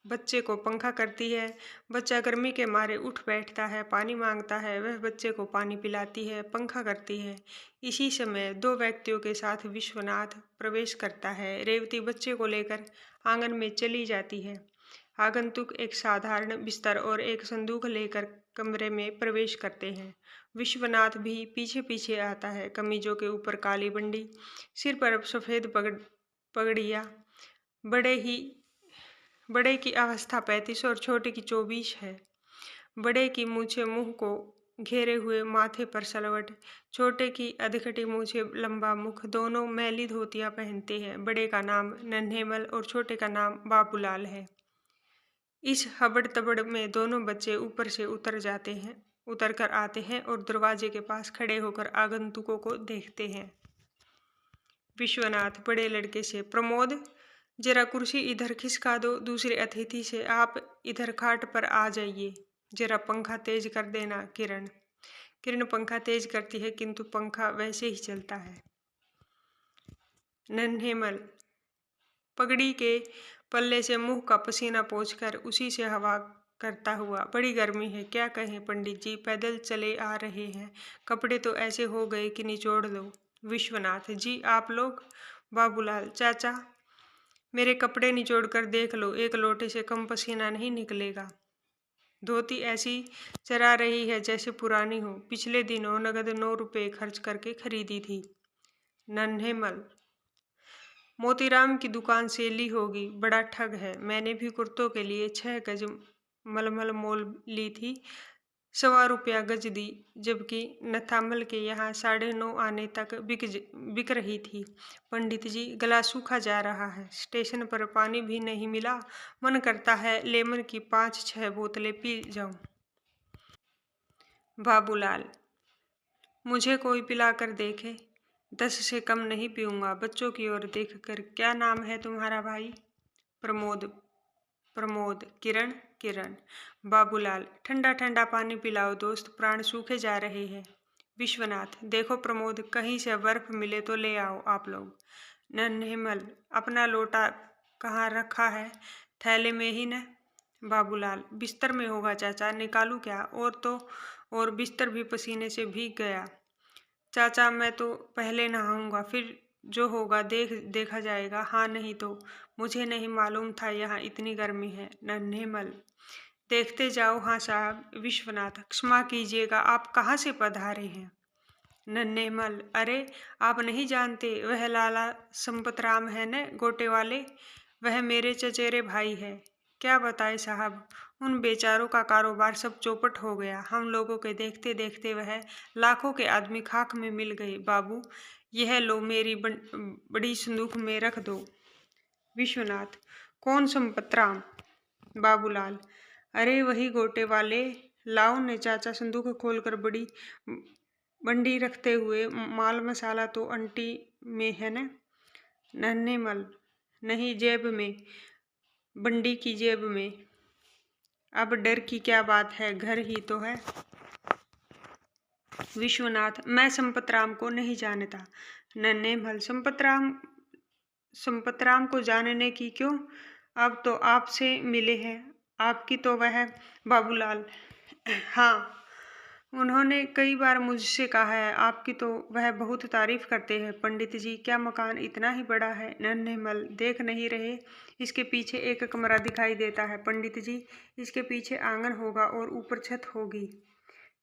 बच्चे को पंखा करती है, बच्चा गर्मी के मारे उठ बैठता है, पानी मांगता है, वह बच्चे को पानी पिलाती है, पंखा करती है। इसी समय 2 व्यक्तियों के साथ विश्वनाथ प्रवेश करता है। रेवती बच्चे को लेकर आंगन में चली जाती है। आगंतुक एक साधारण बिस्तर और एक संदूक लेकर कमरे में प्रवेश करते हैं। विश्वनाथ भी पीछे पीछे आता है, कमीजों के ऊपर काली बंडी, सिर पर सफ़ेद पगड़िया, बड़े की अवस्था 35 और छोटे की 24 है। बड़े की मूछें मुंह को घेरे हुए, माथे पर सलवट, छोटे की अधखटी मूछें, लंबा मुख, दोनों मैली धोतियां पहनते हैं। बड़े का नाम नन्हेमल और छोटे का नाम बाबूलाल है। इस हबड़ तबड़ में दोनों बच्चे ऊपर से उतर कर आते हैं और दरवाजे के पास खड़े होकर आगंतुकों को देखते हैं। विश्वनाथ बड़े लड़के से, प्रमोद, जरा कुर्सी इधर खिसका दो। दूसरे अतिथि से, आप इधर खाट पर आ जाइए, जरा पंखा तेज कर देना। किरण पंखा तेज करती है, किंतु पंखा वैसे ही चलता है। नन्हेमल पगड़ी के पल्ले से मुंह का पसीना पोंछकर उसी से हवा करता हुआ, बड़ी गर्मी है, क्या कहें पंडित जी, पैदल चले आ रहे हैं, कपड़े तो ऐसे हो गए कि निचोड़ दो। विश्वनाथ जी, आप लोग? बाबूलाल, चाचा, मेरे कपड़े निचोड़ कर देख लो, एक लोटे से कम पसीना नहीं निकलेगा। धोती ऐसी चरा रही है जैसे पुरानी हो, पिछले दिनों नगद 9 रुपये खर्च करके खरीदी थी। नन्हेमल, मोतीराम की दुकान से ली होगी, बड़ा ठग है, मैंने भी कुर्तों के लिए 6 गज मलमल मोल ली थी, 1.25 रुपया गज दी, जबकि नथामल के यहाँ 9.5 आने तक बिक रही थी। पंडित जी, गला सूखा जा रहा है, स्टेशन पर पानी भी नहीं मिला, मन करता है लेमन की 5-6 बोतलें पी जाऊं। बाबूलाल, मुझे कोई पिला कर देखे, 10 से कम नहीं पीऊँगा। बच्चों की ओर देखकर, क्या नाम है तुम्हारा भाई? प्रमोद। किरण। बाबूलाल, ठंडा ठंडा पानी पिलाओ दोस्त, प्राण सूखे जा रहे हैं। विश्वनाथ, देखो प्रमोद, कहीं से बर्फ मिले तो ले आओ आप लोग। नन्हेमल, अपना लोटा कहाँ रखा है? थैले में ही न। बाबूलाल, बिस्तर में होगा चाचा, निकालूं क्या? और बिस्तर भी पसीने से भीग गया। चाचा, मैं तो पहले नहाऊंगा, फिर जो होगा देखा जाएगा। हाँ, नहीं तो मुझे नहीं मालूम था यहाँ इतनी गर्मी है। नन्हेमल, देखते जाओ। हाँ साहब। विश्वनाथ, क्षमा कीजिएगा, आप कहाँ से पधारे हैं? नन्हेमल, अरे आप नहीं जानते, वह लाला संपतराम है न, गोटे वाले, वह मेरे चचेरे भाई है। क्या बताए साहब, उन बेचारों का कारोबार सब चौपट हो गया, हम लोगों के देखते देखते वह लाखों के आदमी खाक में मिल गए। बाबू, यह लो, मेरी बड़ी संदूक में रख दो। विश्वनाथ, कौन संपतराम? बाबूलाल, अरे वही गोटे वाले, लाओ ने चाचा संदूक खोलकर बड़ी बंडी रखते हुए, माल मसाला तो अंटी में है न? नन्हेमल, नहीं, जेब में, बंडी की जेब में। अब डर की क्या बात है, घर ही तो है। विश्वनाथ, मैं संपतराम को नहीं जानता। नन्हेमल, संपतराम को जानने की क्यों? अब तो आपसे मिले हैं। आपकी तो वह बाबूलाल। हाँ, उन्होंने कई बार मुझसे कहा है, आपकी तो वह बहुत तारीफ करते हैं। पंडित जी, क्या मकान इतना ही बड़ा है? नन्हेमल, देख नहीं रहे? इसके पीछे एक कमरा दिखाई देता है। पंडित जी, इसके पीछे आंगन होगा और ऊपर छत होगी।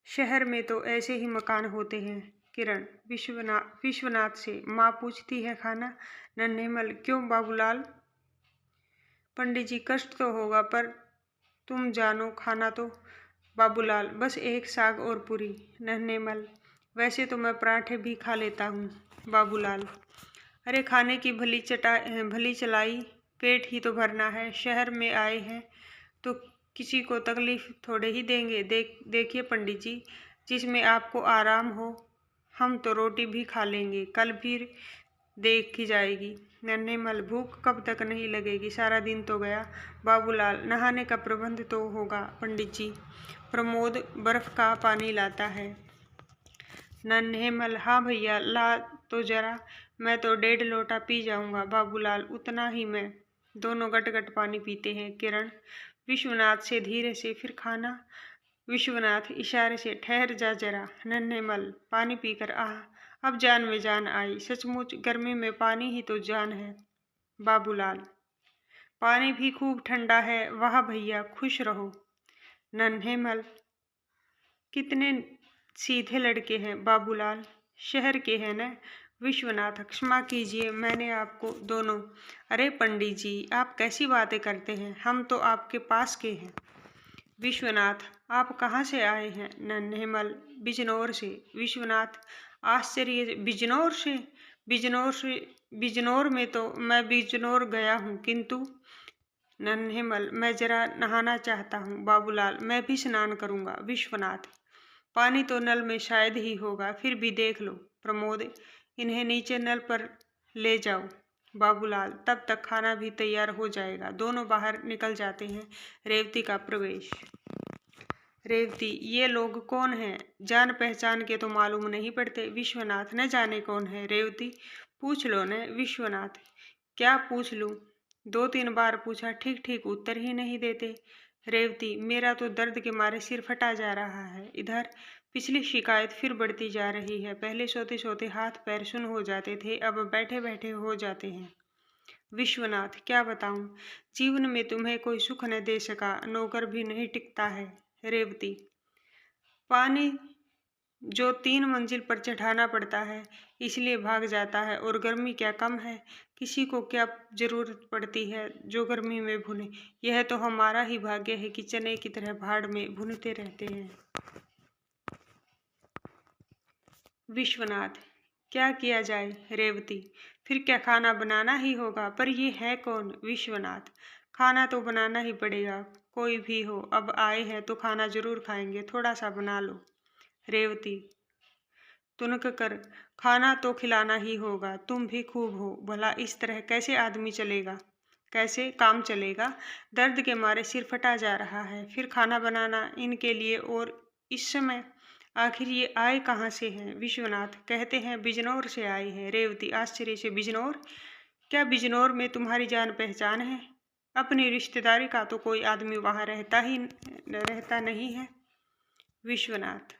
शहर में तो ऐसे ही मकान होते हैं। किरण विश्वनाथ से माँ पूछती है, खाना? नन्हेमल, क्यों बाबूलाल? पंडित जी, कष्ट तो होगा, पर तुम जानो खाना तो। बाबूलाल, बस एक साग और पूरी। नन्हेमल, वैसे तो मैं पराठे भी खा लेता हूँ। बाबूलाल, अरे खाने की भली चलाई, पेट ही तो भरना है। शहर में आए हैं तो किसी को तकलीफ थोड़े ही देंगे। देखिए पंडित जी, जिसमें आपको आराम हो। हम तो रोटी भी खा लेंगे, कल फिर देखी जाएगी। नन्हेमल, भूख कब तक नहीं लगेगी? सारा दिन तो गया। बाबूलाल, नहाने का प्रबंध तो होगा पंडित जी। प्रमोद बर्फ का पानी लाता है। नन्हेमल, हाँ भैया ला तो जरा, मैं तो 1.5 लोटा पी जाऊंगा। बाबूलाल, उतना ही मैं। दोनों गट गट पानी पीते हैं। किरण विश्वनाथ से धीरे से, फिर खाना? विश्वनाथ इशारे से, ठहर जा जरा। नन्हेमल, पानी पीकर अब जान में जान आई। सचमुच गर्मी में पानी ही तो जान है। बाबूलाल, पानी भी खूब ठंडा है। वाह भैया, खुश रहो। नन्हेमल, कितने सीधे लड़के हैं। बाबूलाल, शहर के हैं न? विश्वनाथ, क्षमा कीजिए, मैंने आपको दोनों। अरे पंडित जी, आप कैसी बातें करते हैं? हम तो आपके पास के हैं। विश्वनाथ, आप कहाँ से आए हैं? नन्हेमल, बिजनौर से। विश्वनाथ आश्चर्य, बिजनौर से? बिजनौर में तो मैं बिजनौर गया हूँ, किंतु। नन्हेमल, मैं जरा नहाना चाहता हूँ। बाबूलाल, मैं भी स्नान करूँगा। विश्वनाथ, पानी तो नल में शायद ही होगा, फिर भी देख लो। प्रमोद, इन्हें नीचे नल पर ले जाओ। बाबूलाल, तब तक खाना भी तैयार हो जाएगा। दोनों बाहर निकल जाते हैं। रेवती का प्रवेश। रेवती, ये लोग कौन हैं? जान पहचान के तो मालूम नहीं पड़ते। विश्वनाथ, न जाने कौन है। रेवती, पूछ लो न। विश्वनाथ, क्या पूछ लूं? 2-3 बार पूछा, ठीक ठीक उत्तर ही नहीं देते। रेवती, मेरा तो दर्द के मारे सिर फटा जा रहा है। इधर पिछली शिकायत फिर बढ़ती जा रही है। पहले सोते सोते हाथ पैर सुन हो जाते थे, अब बैठे बैठे हो जाते हैं। विश्वनाथ, क्या बताऊं? जीवन में तुम्हें कोई सुख न दे सका, नौकर भी नहीं टिकता है। रेवती, पानी जो 3 मंजिल पर चढ़ाना पड़ता है, इसलिए भाग जाता है। और गर्मी क्या कम है? किसी को क्या जरूरत पड़ती है जो गर्मी में भुने? यह तो हमारा ही भाग्य है कि चने की तरह भाड़ में भुनते रहते हैं। विश्वनाथ, क्या किया जाए? रेवती, फिर क्या खाना बनाना ही होगा? पर ये है कौन? विश्वनाथ, खाना तो बनाना ही पड़ेगा, कोई भी हो। अब आए हैं तो खाना जरूर खाएंगे, थोड़ा सा बना लो। रेवती, तुनक कर, खाना तो खिलाना ही होगा। तुम भी खूब हो। भला इस तरह कैसे आदमी चलेगा? कैसे काम चलेगा? दर्द के मारे सिर फटा जा रहा है, फिर खाना बनाना इनके लिए, और इस समय। आखिर ये आए कहाँ से हैं? विश्वनाथ, कहते हैं बिजनौर से आए हैं। रेवती आश्चर्य से, बिजनौर? क्या बिजनौर में तुम्हारी जान पहचान है? अपनी रिश्तेदारी का तो कोई आदमी वहाँ रहता नहीं है। विश्वनाथ,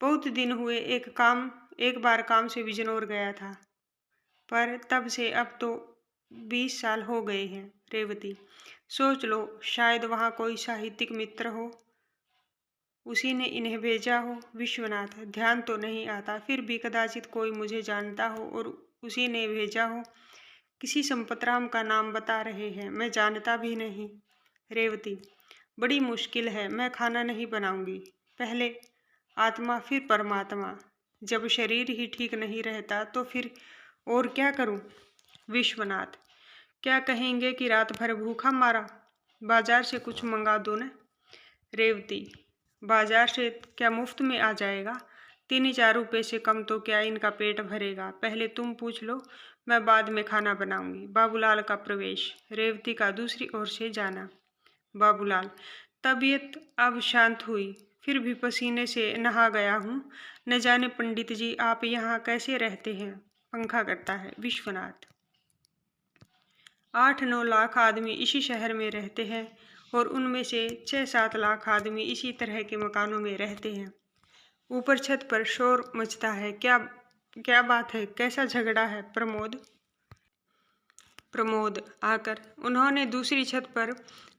बहुत दिन हुए, एक बार काम से बिजनौर गया था, पर तब से अब तो 20 साल हो गए हैं। रेवती, सोच लो, शायद वहाँ कोई साहित्यिक मित्र हो, उसी ने इन्हें भेजा हो। विश्वनाथ, ध्यान तो नहीं आता, फिर भी कदाचित कोई मुझे जानता हो और उसी ने भेजा हो। किसी संपतराम का नाम बता रहे हैं, मैं जानता भी नहीं। रेवती, बड़ी मुश्किल है, मैं खाना नहीं बनाऊंगी। पहले आत्मा फिर परमात्मा, जब शरीर ही ठीक नहीं रहता तो फिर और क्या करूं? विश्वनाथ, क्या कहेंगे कि रात भर भूखा मारा? बाजार से कुछ मंगा दो न। रेवती, बाजार से क्या मुफ्त में आ जाएगा? 3-4 रुपए से कम तो क्या इनका पेट भरेगा? पहले तुम पूछ लो, मैं बाद में खाना बनाऊंगी। बाबूलाल का प्रवेश। रेवती का दूसरी ओर से जाना। बाबूलाल, तबीयत अब शांत हुई, फिर भी पसीने से नहा गया हूँ। न जाने पंडित जी आप यहाँ कैसे रहते हैं? पंखा करता है। विश्वनाथ, 8-9 लाख आदमी इसी शहर में रहते हैं और उनमें से 6-7 लाख आदमी इसी तरह के मकानों में रहते हैं। ऊपर छत पर शोर मचता है। क्या क्या बात है? कैसा झगड़ा है? प्रमोद आकर उन्होंने दूसरी छत पर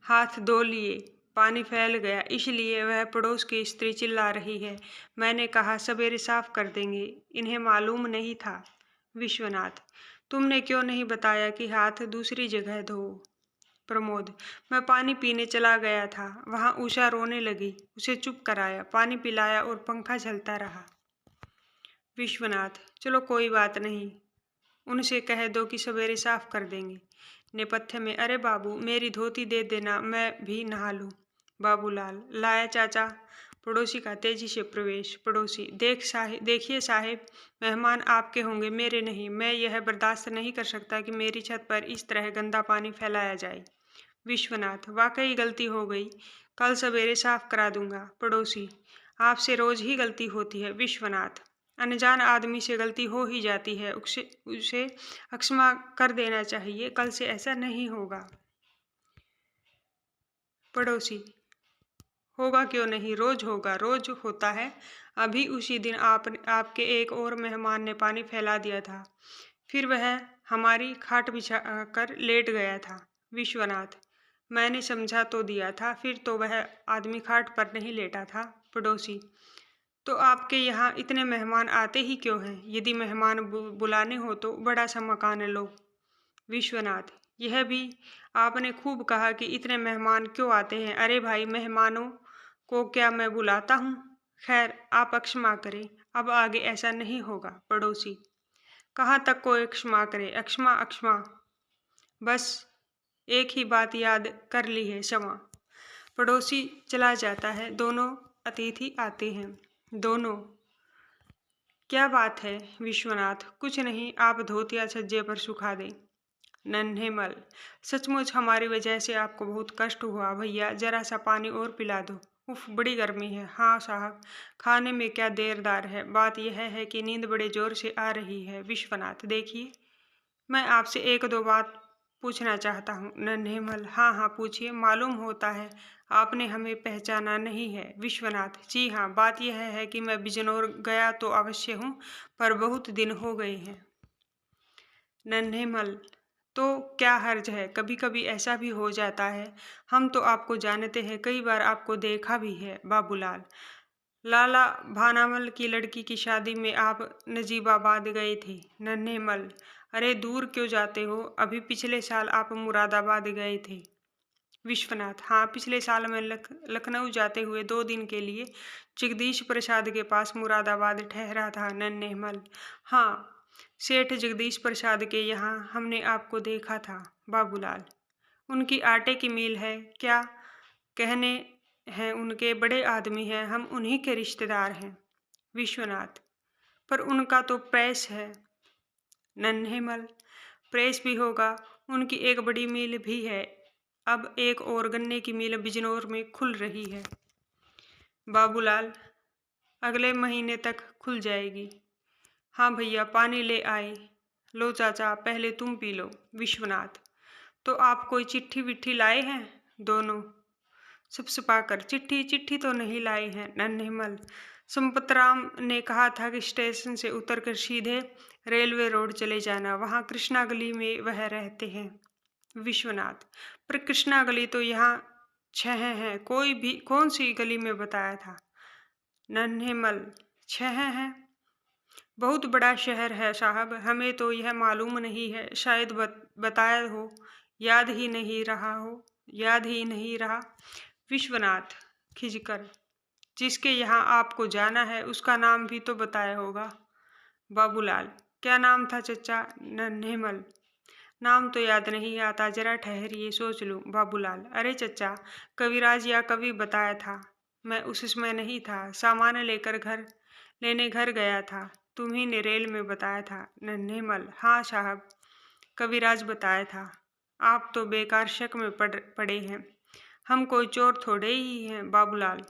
हाथ धो लिए। पानी फैल गया, इसलिए वह पड़ोस की स्त्री चिल्ला रही है। मैंने कहा सवेरे साफ कर देंगे। इन्हें मालूम नहीं था। विश्वनाथ, तुमने क्यों नहीं बताया कि हाथ दूसरी जगह धो? प्रमोद, मैं पानी पीने चला गया था। वहां उषा रोने लगी, उसे चुप कराया, पानी पिलाया और पंखा चलता रहा। विश्वनाथ, चलो कोई बात नहीं, उनसे कह दो कि सवेरे साफ कर देंगे। नेपथ्य में, अरे बाबू, मेरी धोती दे देना, मैं भी नहा लूं। बाबूलाल, लाया चाचा। पड़ोसी का तेजी से प्रवेश। पड़ोसी, देखिए साहिब, मेहमान आपके होंगे, मेरे नहीं। मैं यह बर्दाश्त नहीं कर सकता कि मेरी छत पर इस तरह गंदा पानी फैलाया जाए। विश्वनाथ, वाकई गलती हो गई, कल सवेरे साफ करा दूंगा। पड़ोसी, आपसे रोज ही गलती होती है। विश्वनाथ, अनजान आदमी से गलती हो ही जाती है, उसे क्षमा कर देना चाहिए, कल से ऐसा नहीं होगा। पड़ोसी, होगा क्यों नहीं, रोज होगा, रोज होता है। अभी उसी दिन आपके एक और मेहमान ने पानी फैला दिया था, फिर वह हमारी खाट बिछा कर लेट गया था। विश्वनाथ, मैंने समझा तो दिया था, फिर तो वह आदमी खाट पर नहीं लेटा था। पड़ोसी, तो आपके यहाँ इतने मेहमान आते ही क्यों हैं? यदि मेहमान बुलाने हो तो बड़ा सा मकान लो। विश्वनाथ, यह भी आपने खूब कहा कि इतने मेहमान क्यों आते हैं। अरे भाई, मेहमानों को क्या मैं बुलाता हूँ? खैर, आप क्षमा करें, अब आगे ऐसा नहीं होगा। पड़ोसी, कहाँ तक कोई क्षमा करे? अक्षमा अक्षमा, बस एक ही बात याद कर ली है, क्षमा। पड़ोसी चला जाता है। दोनों अतिथि आते हैं। दोनों, क्या बात है? विश्वनाथ, कुछ नहीं, आप धोतिया छज्जे पर सुखा दें। नन्हेमल, सचमुच हमारी वजह से आपको बहुत कष्ट हुआ। भैया, जरा सा पानी और पिला दो। उफ, बड़ी गर्मी है। हाँ साहब, खाने में क्या देरदार है। बात यह है कि नींद बड़े जोर से आ रही है। विश्वनाथ, देखिए, मैं आपसे एक दो बात पूछना चाहता हूँ। नन्हेमल, हाँ हाँ पूछिए। मालूम होता है आपने हमें पहचाना नहीं है। विश्वनाथ, जी हाँ, बात यह है कि मैं बिजनौर गया तो अवश्य हूँ, पर बहुत दिन हो गए हैं। नन्हेमल, तो क्या हर्ज है, कभी कभी ऐसा भी हो जाता है। हम तो आपको जानते हैं, कई बार आपको देखा भी है। बाबूलाल, लाला भानामल की लड़की की शादी में आप नजीबाबाद गए थे। नन्हेमल, अरे दूर क्यों जाते हो, अभी पिछले साल आप मुरादाबाद गए थे। विश्वनाथ, हाँ, पिछले साल मैं लखनऊ जाते हुए 2 दिन के लिए जगदीश प्रसाद के पास मुरादाबाद ठहरा था। नन्हेमल, हाँ, सेठ जगदीश प्रसाद के यहाँ हमने आपको देखा था। बाबूलाल, उनकी आटे की मिल है क्या? कहने हैं उनके बड़े आदमी हैं, हम उन्हीं के रिश्तेदार हैं। विश्वनाथ, पर उनका तो प्रेस है। नन्हेमल, प्रेस भी होगा, उनकी एक बड़ी मिल भी है। अब एक और गन्ने की मिल बिजनौर में खुल रही है। बाबूलाल, अगले महीने तक खुल जाएगी। हाँ भैया, पानी ले आए। लो चाचा, पहले तुम पी लो। विश्वनाथ, तो आप कोई चिट्ठी विट्ठी लाए हैं? दोनों सपसपाकर, चिट्ठी चिट्ठी तो नहीं लाए हैं। नन्हेमल, संपतराम ने कहा था कि स्टेशन से उतरकर सीधे रेलवे रोड चले जाना, वहाँ कृष्णा गली में वह रहते हैं। विश्वनाथ, पर कृष्णा गली तो यहाँ 6 है, कोई भी कौन सी गली में बताया था? नन्हेमल, 6 हैं, बहुत बड़ा शहर है साहब, हमें तो यह मालूम नहीं है, शायद बताया हो, याद ही नहीं रहा हो, याद ही नहीं रहा। विश्वनाथ खिंचकर, जिसके यहाँ आपको जाना है उसका नाम भी तो बताया होगा। बाबूलाल, क्या नाम था चचा? नन्हेमल, नाम तो याद नहीं आता, जरा ठहरिए, सोच लूं। बाबूलाल, अरे चचा, कविराज या कवि बताया था, मैं उस समय नहीं था, सामान लेकर लेने घर गया था, तुम्ही ने रेल में बताया था। नन्हेमल, हाँ साहब, कविराज बताया था। आप तो बेकार शक में पड़े हैं, हम कोई चोर थोड़े ही हैं। बाबूलाल,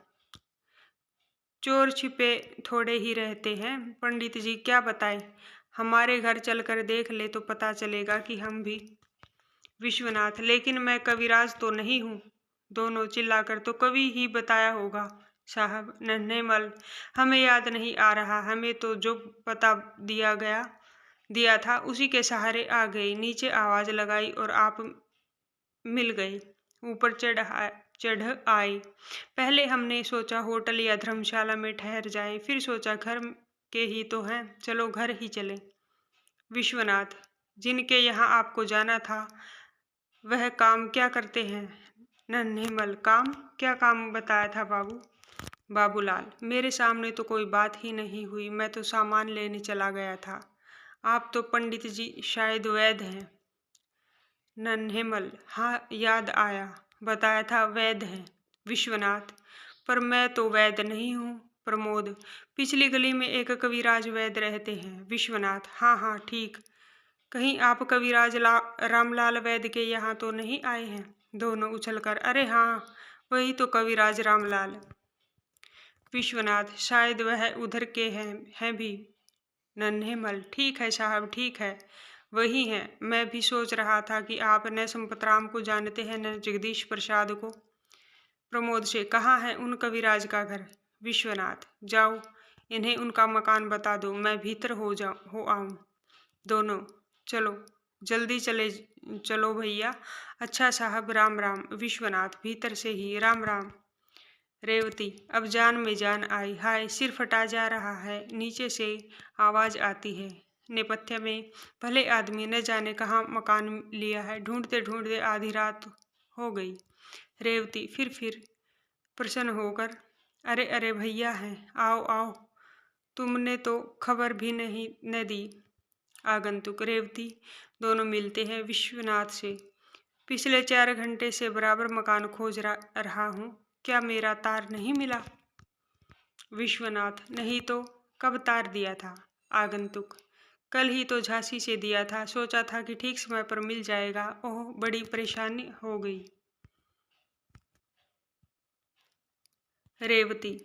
चोर छिपे थोड़े ही रहते हैं। पंडित जी क्या बताएं, हमारे घर चलकर देख ले तो पता चलेगा कि हम भी। विश्वनाथ, लेकिन मैं कविराज तो नहीं हूँ। दोनों चिल्लाकर, तो कवि ही बताया होगा साहब। नन्हेमल, हमें याद नहीं आ रहा, हमें तो जो पता दिया था उसी के सहारे आ गई। नीचे आवाज लगाई और आप मिल गए, ऊपर चढ़ आए। पहले हमने सोचा होटल या धर्मशाला में ठहर जाएं, फिर सोचा घर के ही तो हैं, चलो घर ही चले। विश्वनाथ, जिनके यहाँ आपको जाना था वह काम क्या करते हैं? नन्हेमल, काम? क्या काम बताया था बाबू? बाबूलाल, मेरे सामने तो कोई बात ही नहीं हुई, मैं तो सामान लेने चला गया था। आप तो पंडित जी शायद वैद्य हैं। नन्हेमल, हाँ याद आया, बताया था वैद्य हैं। विश्वनाथ, पर मैं तो वैद्य नहीं हूँ। प्रमोद, पिछली गली में एक कविराज वैद्य रहते हैं। विश्वनाथ, हाँ हाँ ठीक। कहीं आप कविराज रामलाल वैद्य के यहाँ तो नहीं आए हैं? दोनों उछलकर, अरे हाँ, वही तो कविराज रामलाल। विश्वनाथ, शायद वह उधर के हैं भी। नन्हेमल, ठीक है साहब, ठीक है, वही हैं। मैं भी सोच रहा था कि आप न संपतराम को जानते हैं न जगदीश प्रसाद को। प्रमोद से, कहाँ है उन कविराज का घर? विश्वनाथ, जाओ इन्हें उनका मकान बता दो, मैं भीतर हो आऊँ। दोनों, चलो जल्दी चलो भैया। अच्छा साहब, राम राम। विश्वनाथ भीतर से ही, राम राम। रेवती, अब जान में जान आई, हाय सिर फटा जा रहा है। नीचे से आवाज आती है नेपथ्य में, भले आदमी न जाने कहाँ मकान लिया है, ढूंढते ढूंढते आधी रात हो गई। रेवती फिर प्रसन्न होकर, अरे अरे भैया हैं, आओ आओ, तुमने तो खबर भी नहीं न दी। आगंतुक। रेवती, दोनों मिलते हैं विश्वनाथ से। पिछले 4 घंटे से बराबर मकान खोज रहा हूँ, क्या मेरा तार नहीं मिला? विश्वनाथ, नहीं तो कब तार दिया था? आगंतुक, कल ही तो झांसी से दिया था, सोचा था कि ठीक समय पर मिल जाएगा। ओह, बड़ी परेशानी हो गई। रेवती,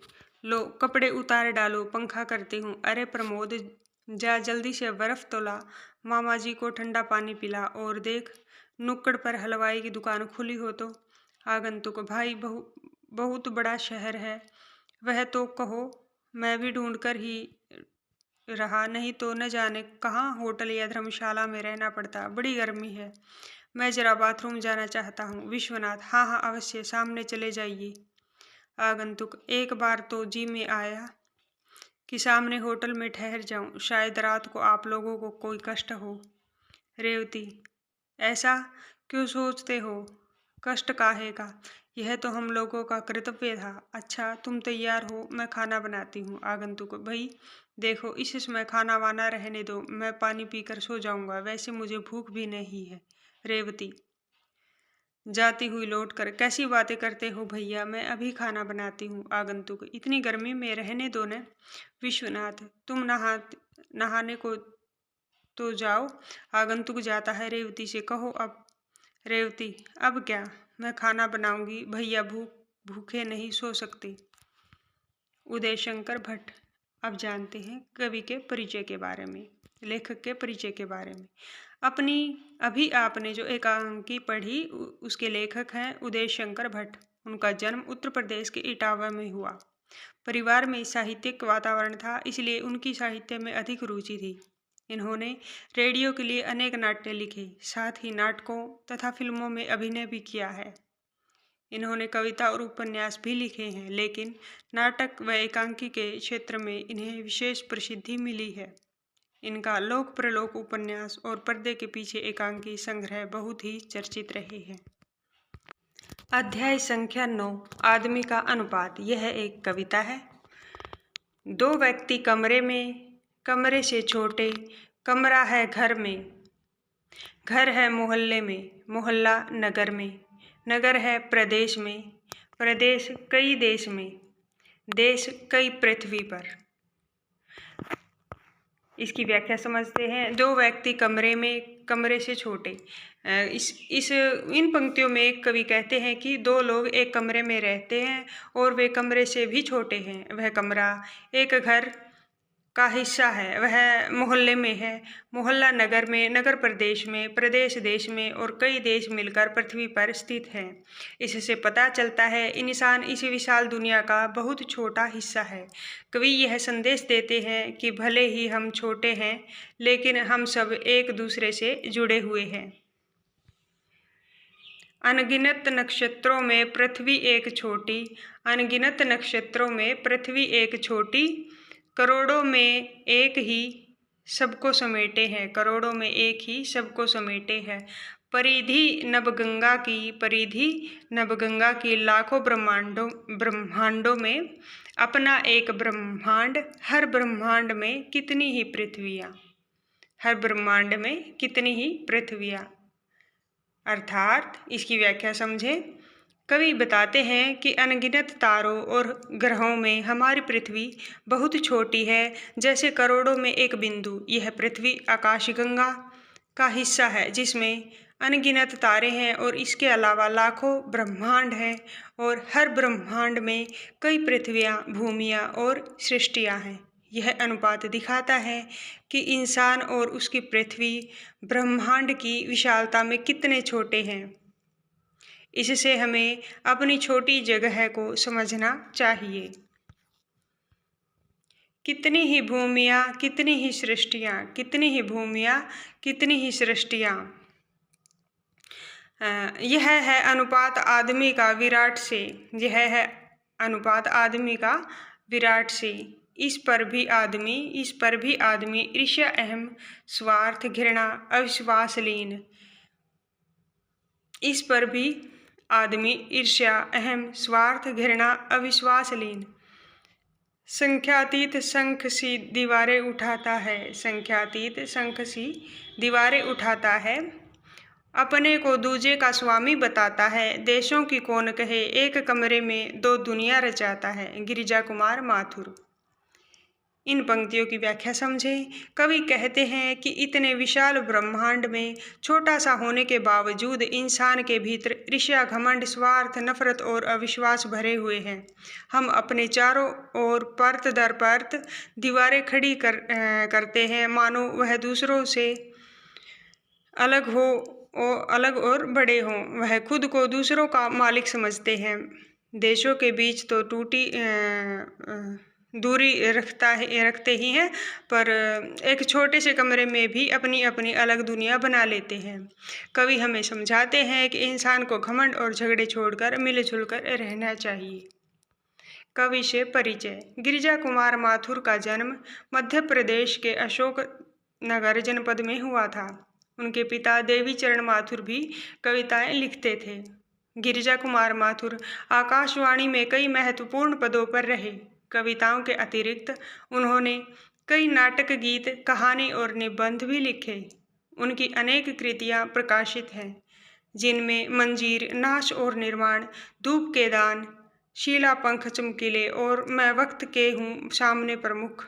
लो कपड़े उतार डालो, पंखा करती हूँ। अरे प्रमोद, जा जल्दी से बर्फ तो ला, मामा जी को ठंडा पानी पिला, और देख नुक्कड़ पर हलवाई की दुकान खुली हो तो। आगंतुक, भाई बहुत बड़ा शहर है, वह तो कहो, मैं भी ढूंढ कर ही रहा, नहीं तो न जाने कहाँ होटल या धर्मशाला में रहना पड़ता। बड़ी गर्मी है, मैं जरा बाथरूम जाना चाहता हूँ। विश्वनाथ, हाँ हाँ अवश्य, सामने चले जाइए। आगंतुक, एक बार तो जी में आया कि सामने होटल में ठहर जाऊं, शायद रात को आप लोगों को कोई कष्ट हो। रेवती, ऐसा क्यों सोचते हो? कष्ट काहे का, यह तो हम लोगों का कर्तव्य था। अच्छा तुम तैयार हो, मैं खाना बनाती हूँ। आगंतुक, भाई देखो इस समय खाना वाना रहने दो, मैं पानी पीकर सो जाऊंगा, वैसे मुझे भूख भी नहीं है। रेवती जाती हुई लौटकर, कैसी बातें करते हो भैया, मैं अभी खाना बनाती हूँ। आगंतुक, इतनी गर्मी में रहने दो न। विश्वनाथ, तुम नहाने को तो जाओ। आगंतुक जाता है, रेवती से, कहो अब। रेवती, अब क्या, मैं खाना बनाऊंगी, भैया भूखे नहीं सो सकते। उदय शंकर भट्ट। अब जानते हैं कवि के परिचय के बारे में, लेखक के परिचय के बारे में। अभी आपने जो एकांकी पढ़ी उसके लेखक हैं उदय शंकर भट्ट। उनका जन्म उत्तर प्रदेश के इटावा में हुआ। परिवार में साहित्यिक वातावरण था, इसलिए उनकी साहित्य में अधिक रुचि थी। इन्होंने रेडियो के लिए अनेक नाट्य लिखे, साथ ही नाटकों तथा फिल्मों में अभिनय भी किया है। इन्होंने कविता और उपन्यास भी लिखे हैं, लेकिन नाटक व एकांकी के क्षेत्र में इन्हें विशेष प्रसिद्धि मिली है। इनका लोक प्रलोक उपन्यास और पर्दे के पीछे एकांकी संग्रह बहुत ही चर्चित रहे हैं। अध्याय संख्या 9, आदमी का अनुपात। यह एक कविता है। 2 व्यक्ति कमरे से छोटे, कमरा है घर में, घर है मोहल्ले में, मोहल्ला नगर में, नगर है प्रदेश में, प्रदेश कई देश में, देश कई पृथ्वी पर। इसकी व्याख्या समझते हैं। 2 व्यक्ति कमरे से छोटे। इन पंक्तियों में एक कवि कहते हैं कि 2 लोग एक कमरे में रहते हैं और वे कमरे से भी छोटे हैं। वह कमरा एक घर का हिस्सा है, वह मोहल्ले में है, मोहल्ला नगर में, नगर प्रदेश में, प्रदेश देश में और कई देश मिलकर पृथ्वी पर स्थित है। इससे पता चलता है इंसान इस विशाल दुनिया का बहुत छोटा हिस्सा है। कवि यह संदेश देते हैं कि भले ही हम छोटे हैं, लेकिन हम सब एक दूसरे से जुड़े हुए हैं। अनगिनत नक्षत्रों में पृथ्वी एक छोटी, अनगिनत नक्षत्रों में पृथ्वी एक छोटी, करोड़ों में एक ही सबको समेटे हैं, करोड़ों में एक ही सबको समेटे हैं। परिधि नवगंगा की, परिधि नवगंगा की लाखों ब्रह्मांडों में अपना एक ब्रह्मांड, हर ब्रह्मांड में कितनी ही पृथ्वियाँ, हर ब्रह्मांड में कितनी ही पृथ्वियाँ। अर्थात इसकी व्याख्या समझें। कवि बताते हैं कि अनगिनत तारों और ग्रहों में हमारी पृथ्वी बहुत छोटी है, जैसे करोड़ों में एक बिंदु। यह पृथ्वी आकाशगंगा का हिस्सा है, जिसमें अनगिनत तारे हैं और इसके अलावा लाखों ब्रह्मांड हैं और हर ब्रह्मांड में कई पृथ्वियाँ, भूमियाँ और सृष्टियाँ हैं। यह अनुपात दिखाता है कि इंसान और उसकी पृथ्वी ब्रह्मांड की विशालता में कितने छोटे हैं। इससे हमें अपनी छोटी जगह को समझना चाहिए। कितनी ही भूमियाँ, कितनी ही सृष्टियाँ, कितनी ही भूमियाँ, कितनी ही सृष्टियाँ। यह है अनुपात आदमी का विराट से, यह है अनुपात आदमी का विराट से। इस पर भी आदमी ईर्ष्या, अहम, स्वार्थ, घृणा, अविश्वासलीन, इस पर भी आदमी ईर्ष्या, अहम, स्वार्थ, घृणा, अविश्वासलीन, संख्यातीत शंख सी दीवारें उठाता है, संख्यातीत शंख सी दीवारें उठाता है, अपने को दूजे का स्वामी बताता है, देशों की कौन कहे, एक कमरे में दो दुनिया रचाता है। गिरिजा कुमार माथुर। इन पंक्तियों की व्याख्या समझें। कवि कहते हैं कि इतने विशाल ब्रह्मांड में छोटा सा होने के बावजूद इंसान के भीतर ईर्ष्या, घमंड, स्वार्थ, नफरत और अविश्वास भरे हुए हैं। हम अपने चारों ओर परत दर परत दीवारें खड़ी करते हैं, मानो वह दूसरों से अलग हो, अलग और बड़े हों। वह खुद को दूसरों का मालिक समझते हैं। देशों के बीच तो टूटी दूरी रखते ही हैं, पर एक छोटे से कमरे में भी अपनी अपनी अलग दुनिया बना लेते हैं। कवि हमें समझाते हैं कि इंसान को घमंड और झगड़े छोड़कर मिलजुल कर रहना चाहिए। कवि से परिचय। गिरिजा कुमार माथुर का जन्म मध्य प्रदेश के अशोक नगर जनपद में हुआ था। उनके पिता देवीचरण माथुर भी कविताएं लिखते थे। गिरिजा कुमार माथुर आकाशवाणी में कई महत्वपूर्ण पदों पर रहे। कविताओं के अतिरिक्त उन्होंने कई नाटक, गीत, कहानी और निबंध भी लिखे। उनकी अनेक कृतियां प्रकाशित हैं, जिनमें मंजीर, नाश और निर्माण, धूप के दान, शीला, पंख चमकीले और मैं वक्त के हूँ सामने प्रमुख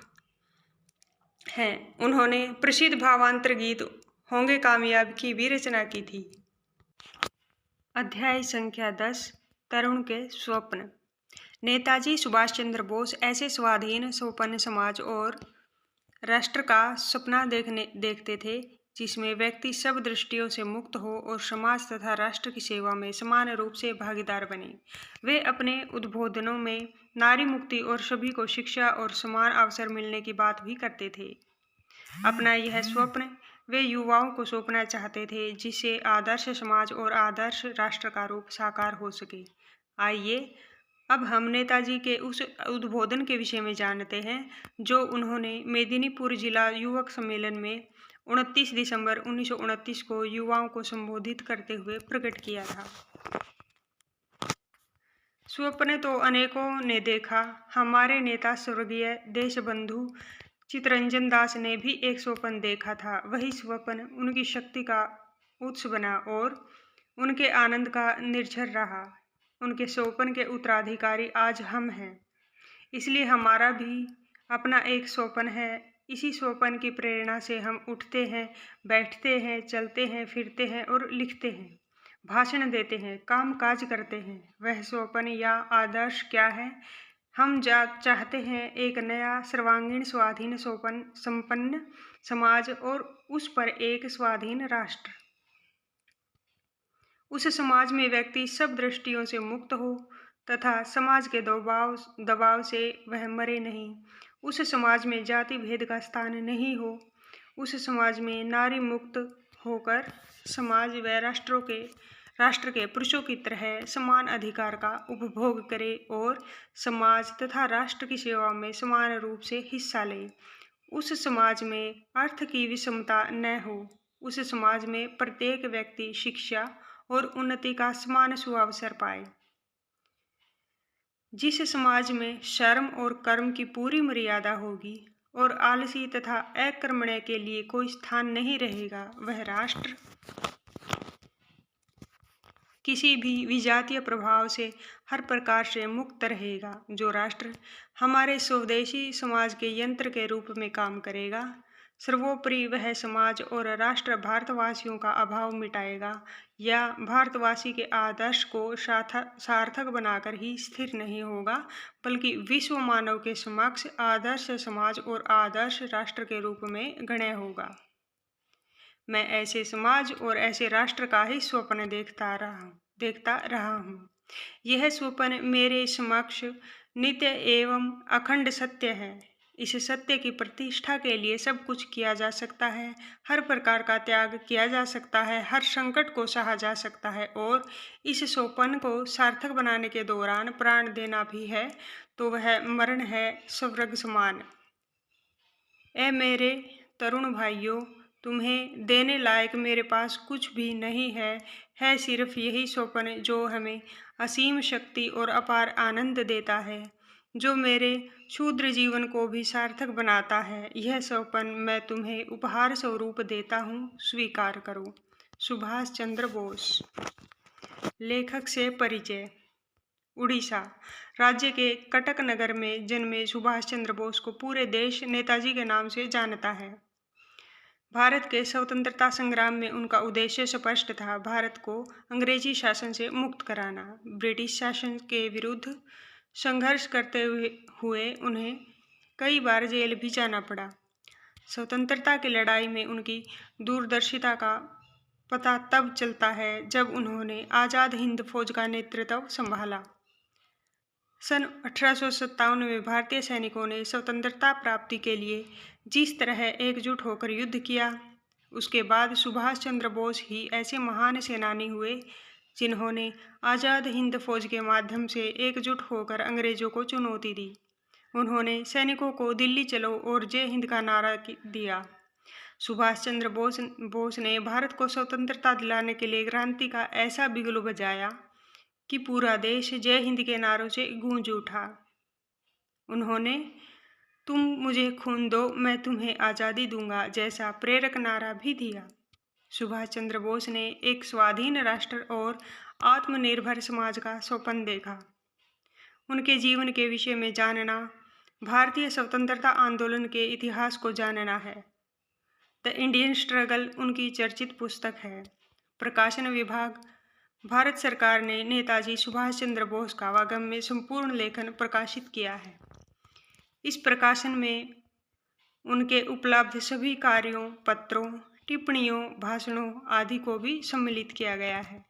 हैं। उन्होंने प्रसिद्ध भावांतर गीत होंगे कामयाब की भी रचना की थी। अध्याय संख्या 10, तरुण के स्वप्न। नेताजी सुभाष चंद्र बोस ऐसे स्वाधीन, संपन्न समाज और राष्ट्र का सपना देखते थे जिसमें व्यक्ति सब दृष्टियों से मुक्त हो और समाज तथा राष्ट्र की सेवा में समान रूप से भागीदार बने। वे अपने उद्बोधनों में नारी मुक्ति और सभी को शिक्षा और समान अवसर मिलने की बात भी करते थे। अपना यह स्वप्न वे युवाओं को सौंपना चाहते थे, जिससे आदर्श समाज और आदर्श राष्ट्र का रूप साकार हो सके। आइए अब हम नेताजी के उस उद्बोधन के विषय में जानते हैं जो उन्होंने मेदिनीपुर जिला युवक सम्मेलन में 29 दिसंबर 1929 को युवाओं को संबोधित करते हुए प्रकट किया था। स्वप्न तो अनेकों ने देखा। हमारे नेता स्वर्गीय देशबंधु चित्तरंजन दास ने भी एक स्वप्न देखा था। वही स्वप्न उनकी शक्ति का उत्स बना और उनके आनंद का निर्झर रहा। उनके स्वप्न के उत्तराधिकारी आज हम हैं। इसलिए हमारा भी अपना एक स्वप्न है। इसी स्वप्न की प्रेरणा से हम उठते हैं, बैठते हैं, चलते हैं, फिरते हैं और लिखते हैं, भाषण देते हैं, काम काज करते हैं। वह स्वप्न या आदर्श क्या है, हम चाहते हैं एक नया सर्वांगीण स्वाधीन संपन्न समाज और उस पर एक स्वाधीन राष्ट्र। उस समाज में व्यक्ति सब दृष्टियों से मुक्त हो तथा समाज के दबाव से वह मरे नहीं। उस समाज में जाति भेद का स्थान नहीं हो। उस समाज में नारी मुक्त होकर समाज व राष्ट्र के पुरुषों की तरह समान अधिकार का उपभोग करे और समाज तथा राष्ट्र की सेवा में समान रूप से हिस्सा ले। उस समाज में अर्थ की विषमता न हो। उस समाज में प्रत्येक व्यक्ति शिक्षा और उन्नति का समान सुअवसर पाए। जिस समाज में कर्म और कर्म की पूरी मर्यादा होगी और आलसी तथा अकर्मण्य के लिए कोई स्थान नहीं रहेगा, वह राष्ट्र किसी भी विजातीय प्रभाव से हर प्रकार से मुक्त रहेगा। जो राष्ट्र हमारे स्वदेशी समाज के यंत्र के रूप में काम करेगा, सर्वोपरि वह समाज और राष्ट्र भारतवासियों का अभाव मिटाएगा या भारतवासी के आदर्श को सार्थक बनाकर ही स्थिर नहीं होगा, बल्कि विश्व मानव के समक्ष आदर्श समाज और आदर्श राष्ट्र के रूप में गण्य होगा। मैं ऐसे समाज और ऐसे राष्ट्र का ही स्वप्न देखता रहा हूँ। यह स्वप्न मेरे समक्ष नित्य एवं अखंड सत्य है। इस सत्य की प्रतिष्ठा के लिए सब कुछ किया जा सकता है, हर प्रकार का त्याग किया जा सकता है, हर संकट को सहा जा सकता है और इस स्वप्न को सार्थक बनाने के दौरान प्राण देना भी है तो वह मरण है स्वर्ग समान। ऐ मेरे तरुण भाइयों, तुम्हें देने लायक मेरे पास कुछ भी नहीं है सिर्फ यही स्वप्न जो हमें असीम शक्ति और अपार आनंद देता है, जो मेरे क्षुद्र जीवन को भी सार्थक बनाता है। यह स्वप्न मैं तुम्हें उपहार स्वरूप देता हूँ, स्वीकार करो। सुभाष चंद्र बोस। लेखक से परिचय। उड़ीसा राज्य के कटक नगर में जन्मे सुभाष चंद्र बोस को पूरे देश नेताजी के नाम से जानता है। भारत के स्वतंत्रता संग्राम में उनका उद्देश्य स्पष्ट था, भारत को अंग्रेजी शासन से मुक्त कराना। ब्रिटिश शासन के विरुद्ध संघर्ष करते हुए उन्हें कई बार जेल भी जाना पड़ा। स्वतंत्रता की लड़ाई में उनकी दूरदर्शिता का पता तब चलता है जब उन्होंने आज़ाद हिंद फौज का नेतृत्व संभाला। सन 1857 में भारतीय सैनिकों ने स्वतंत्रता प्राप्ति के लिए जिस तरह एकजुट होकर युद्ध किया, उसके बाद सुभाष चंद्र बोस ही ऐसे महान सेनानी हुए जिन्होंने आज़ाद हिंद फौज के माध्यम से एकजुट होकर अंग्रेजों को चुनौती दी। उन्होंने सैनिकों को दिल्ली चलो और जय हिंद का नारा दिया। सुभाष चंद्र बोस ने भारत को स्वतंत्रता दिलाने के लिए क्रांति का ऐसा बिगुल बजाया कि पूरा देश जय हिंद के नारों से गूंज उठा। उन्होंने तुम मुझे खून दो, मैं तुम्हें आज़ादी दूंगा जैसा प्रेरक नारा भी दिया। सुभाष चंद्र बोस ने एक स्वाधीन राष्ट्र और आत्मनिर्भर समाज का स्वप्न देखा। उनके जीवन के विषय में जानना भारतीय स्वतंत्रता आंदोलन के इतिहास को जानना है। द इंडियन स्ट्रगल उनकी चर्चित पुस्तक है। प्रकाशन विभाग, भारत सरकार ने नेताजी सुभाष चंद्र बोस का वागम्य संपूर्ण लेखन प्रकाशित किया है। इस प्रकाशन में उनके उपलब्ध सभी कार्यों, पत्रों, टिप्पणियों, भाषणों आदि को भी सम्मिलित किया गया है।